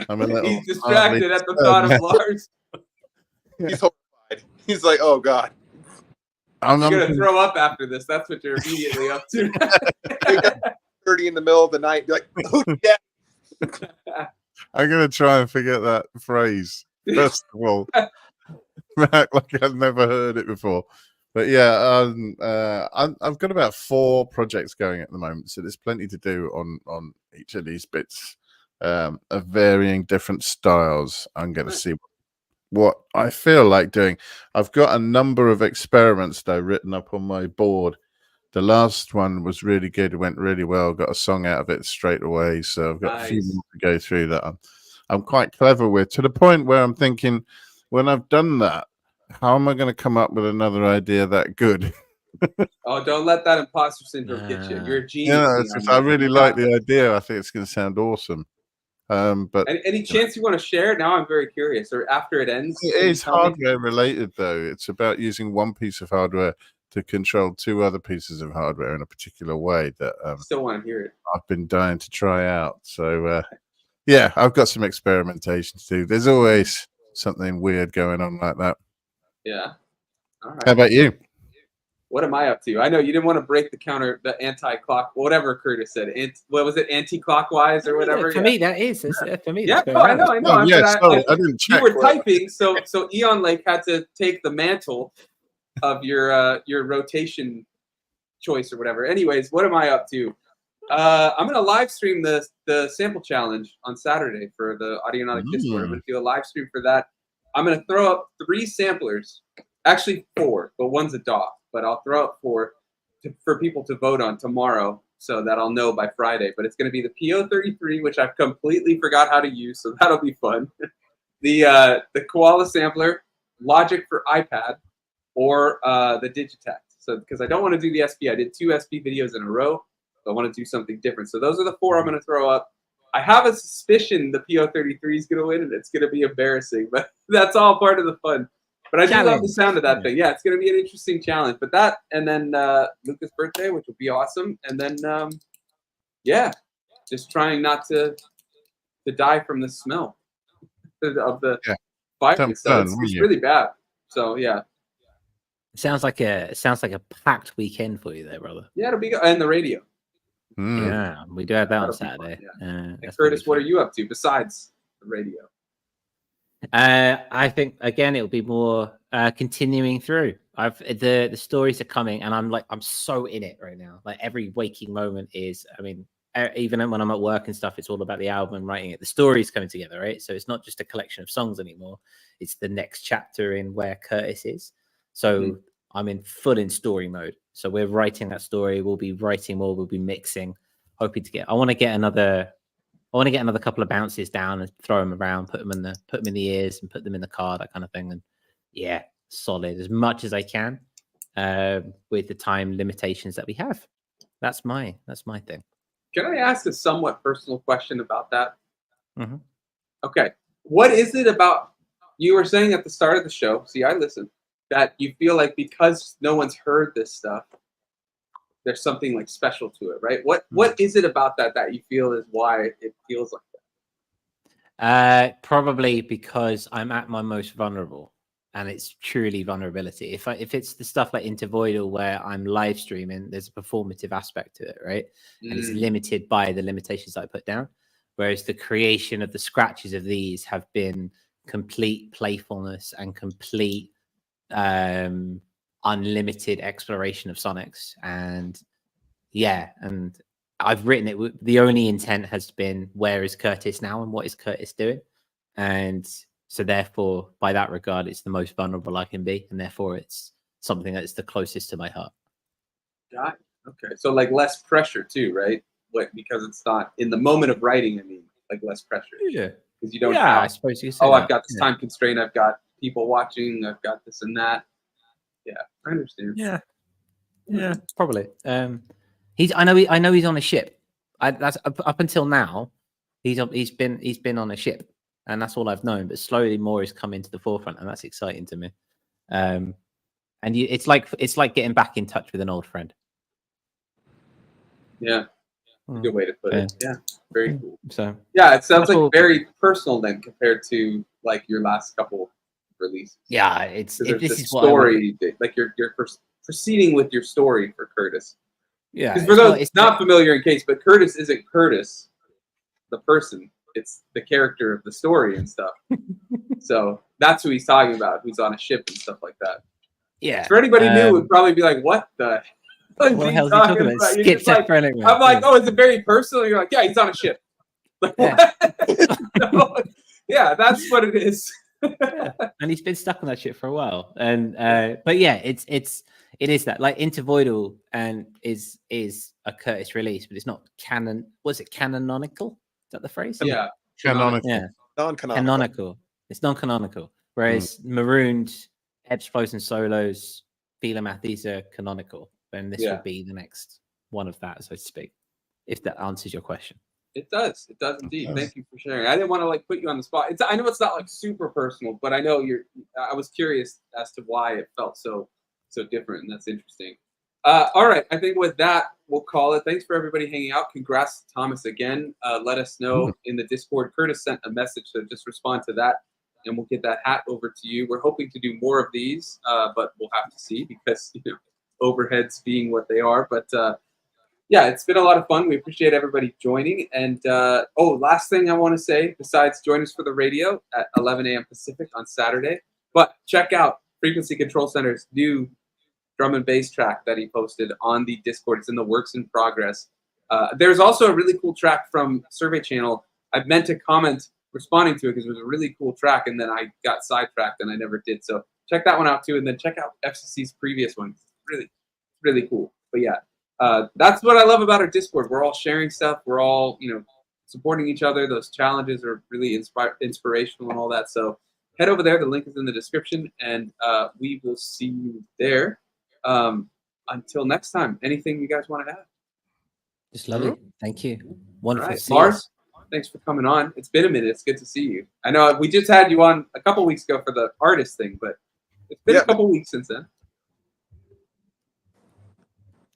I'm a little He's distracted at the thought of Lars. He's horrified. He's like, oh God. I'm You're going to throw up after this. That's what you're immediately up to. 30 in the middle of the night. Be like, oh, yeah. I'm gonna try and forget that phrase first of all. Act like I've never heard it before. But yeah, I've got about 4 projects going at the moment, so there's plenty to do on each of these bits of varying different styles. I'm going to see what I feel like doing. I've got a number of experiments though written up on my board. The last one was really good. It went really well. Got a song out of it straight away. So I've got a few more to go through that I'm quite clever with, to the point where I'm thinking, when I've done that, how am I going to come up with another idea that good? Oh, don't let that imposter syndrome get you. You're a genius. Yeah, it's just, I really like the idea. I think it's going to sound awesome. But any chance you want to share? Now I'm very curious. Or after it ends, it is hardware related, though. It's about using one piece of hardware to control 2 other pieces of hardware in a particular way that still want to hear it. I've been dying to try out. So yeah, I've got some experimentation to do. There's always something weird going on like that. Yeah. All right. How about you? What am I up to? I know you didn't want to break the anti-clock, whatever Curtis said. What was it, anti-clockwise or whatever? For me, that is. For me, yeah, I know. Oh, yeah, sorry, I didn't check. You were typing, so Eon Lake had to take the mantle of your rotation choice or whatever. Anyways, what am I up to? I'm going to live stream the sample challenge on Saturday for the Audionautic Discord. I'm going to do a live stream for that. I'm going to throw up 3 samplers, actually 4, but one's a DAW. But I'll throw up 4 for people to vote on tomorrow, so that I'll know by Friday. But it's going to be the PO33, which I've completely forgot how to use, so that'll be fun. The Koala sampler, Logic for iPad, or the Digitakt. So because I don't want to do the SP, I did 2 SP videos in a row. So I want to do something different. So those are the 4 I'm going to throw up. I have a suspicion the PO33 is going to win, and it's going to be embarrassing, but that's all part of the fun. But I do love the sound of that thing. Yeah, it's going to be an interesting challenge. But that, and then Luca's birthday, which will be awesome. And then, yeah, just trying not to die from the smell of the fire. So it's really bad. So, yeah. It sounds like a packed weekend for you there, brother. Yeah, it'll be good. And the radio. Yeah, we do have that on Saturday. And Curtis, what are you up to besides the radio? I think again it'll be more continuing through. The stories are coming, and I'm so in it right now. Like every waking moment is. I mean, even when I'm at work and stuff, it's all about the album and writing it. The story's coming together, right? So it's not just a collection of songs anymore. It's the next chapter in where Curtis is. So I'm in story mode. So we're writing that story. We'll be writing more. We'll be mixing. Hoping to get. I want to get another couple of bounces down and throw them around, put them in the ears and put them in the car, that kind of thing. And yeah, solid as much as I can with the time limitations that we have. That's my thing. Can I ask a somewhat personal question about that? Okay. What is it about, you were saying at the start of the show, see, I listened, that you feel like because no one's heard this stuff, there's something like special to it, right? What is it about that you feel is why it feels like that? Probably because I'm at my most vulnerable, and it's truly vulnerability. If it's the stuff like Intervoidal where I'm live streaming, there's a performative aspect to it, right? And it's limited by the limitations that I put down. Whereas the creation of the scratches of these have been complete playfulness and complete unlimited exploration of sonics. And yeah, and I've written it. The only intent has been, where is Curtis now and what is Curtis doing? And so therefore, by that regard, it's the most vulnerable I can be. And therefore, it's something that's the closest to my heart. Got it. Okay. So like less pressure too, right? Because it's not in the moment of writing, I mean, like less pressure. Yeah. Because you don't I suppose you say oh, that. I've got this time constraint. I've got people watching. I've got this and that. Yeah, I understand. Yeah, probably. I know he's on a ship. That's up until now. He's been on a ship, and that's all I've known. But slowly more is coming to the forefront, and that's exciting to me. And it's like getting back in touch with an old friend. Yeah, a good way to put it. Yeah, very cool. So yeah, it sounds like very personal then compared to like your last couple releases. Yeah, this is story, like you're proceeding with your story for Curtis. Yeah, because for those not familiar in case, but Curtis isn't Curtis, the person. It's the character of the story and stuff. So that's who he's talking about. Who's on a ship and stuff like that. Yeah. For anybody new, would probably be like, "What the hell is he talking about?" I'm like, "Oh, is it very personal?" You're like, "Yeah, he's on a ship." Like, so, yeah, that's what it is. Yeah. And he's been stuck on that shit for a while. And but yeah, it is that, like, Intervoidal and is a Curtis release, but it's not canon. Was it canonical? Is that the phrase? Yeah, canonical. Yeah, Non-canonical. canonical. It's non-canonical. Whereas Marooned, Ebbs, Flows, and Solos, Philomath, these are canonical. Then this would be the next one of that, so to speak. If that answers your question. It does. It does indeed. Thank you for sharing. I didn't want to like put you on the spot. I know it's not like super personal, but I know I was curious as to why it felt so different, and that's interesting. All right, I think with that we'll call it. Thanks for everybody hanging out. Congrats, Thomas, again. Let us know in the Discord. Curtis sent a message, so just respond to that, and we'll get that hat over to you. We're hoping to do more of these, but we'll have to see because overheads being what they are. But yeah, it's been a lot of fun. We appreciate everybody joining. And last thing I want to say, besides join us for the radio at 11 a.m. Pacific on Saturday, but check out Frequency Control Center's new drum and bass track that he posted on the Discord. It's in the works in progress. There's also a really cool track from Survey Channel. I meant to comment responding to it because it was a really cool track, and then I got sidetracked and I never did. So check that one out too, and then check out FCC's previous one. It's really cool. But yeah. That's what I love about our Discord. We're all sharing stuff. We're all, supporting each other. Those challenges are really inspirational and all that. So head over there. The link is in the description, and we will see you there. Until next time, anything you guys want to add? Just love it. Thank you. Wonderful. Right. Lars, thanks for coming on. It's been a minute. It's good to see you. I know we just had you on a couple weeks ago for the artist thing, but it's been a couple weeks since then.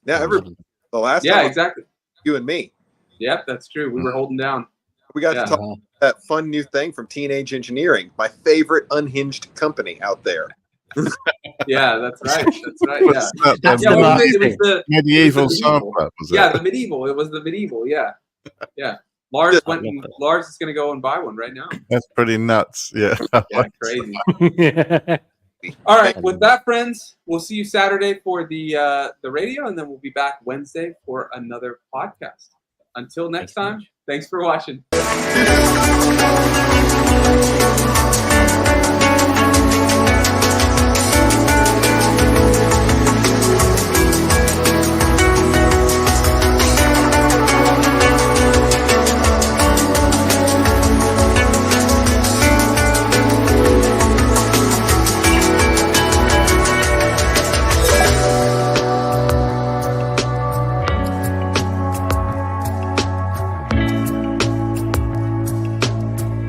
Yeah, the last time exactly. You and me. Yep, that's true. We were holding down. We got to talk about that fun new thing from Teenage Engineering, my favorite unhinged company out there. Yeah, that's right. That's right. Yeah, it was the medieval software. The medieval. It was the medieval. Yeah. Lars is going to go and buy one right now. That's pretty nuts. Yeah. Yeah, crazy. All right. With that, friends, we'll see you Saturday for the radio, and then we'll be back Wednesday for another podcast. Until next time, thanks for watching.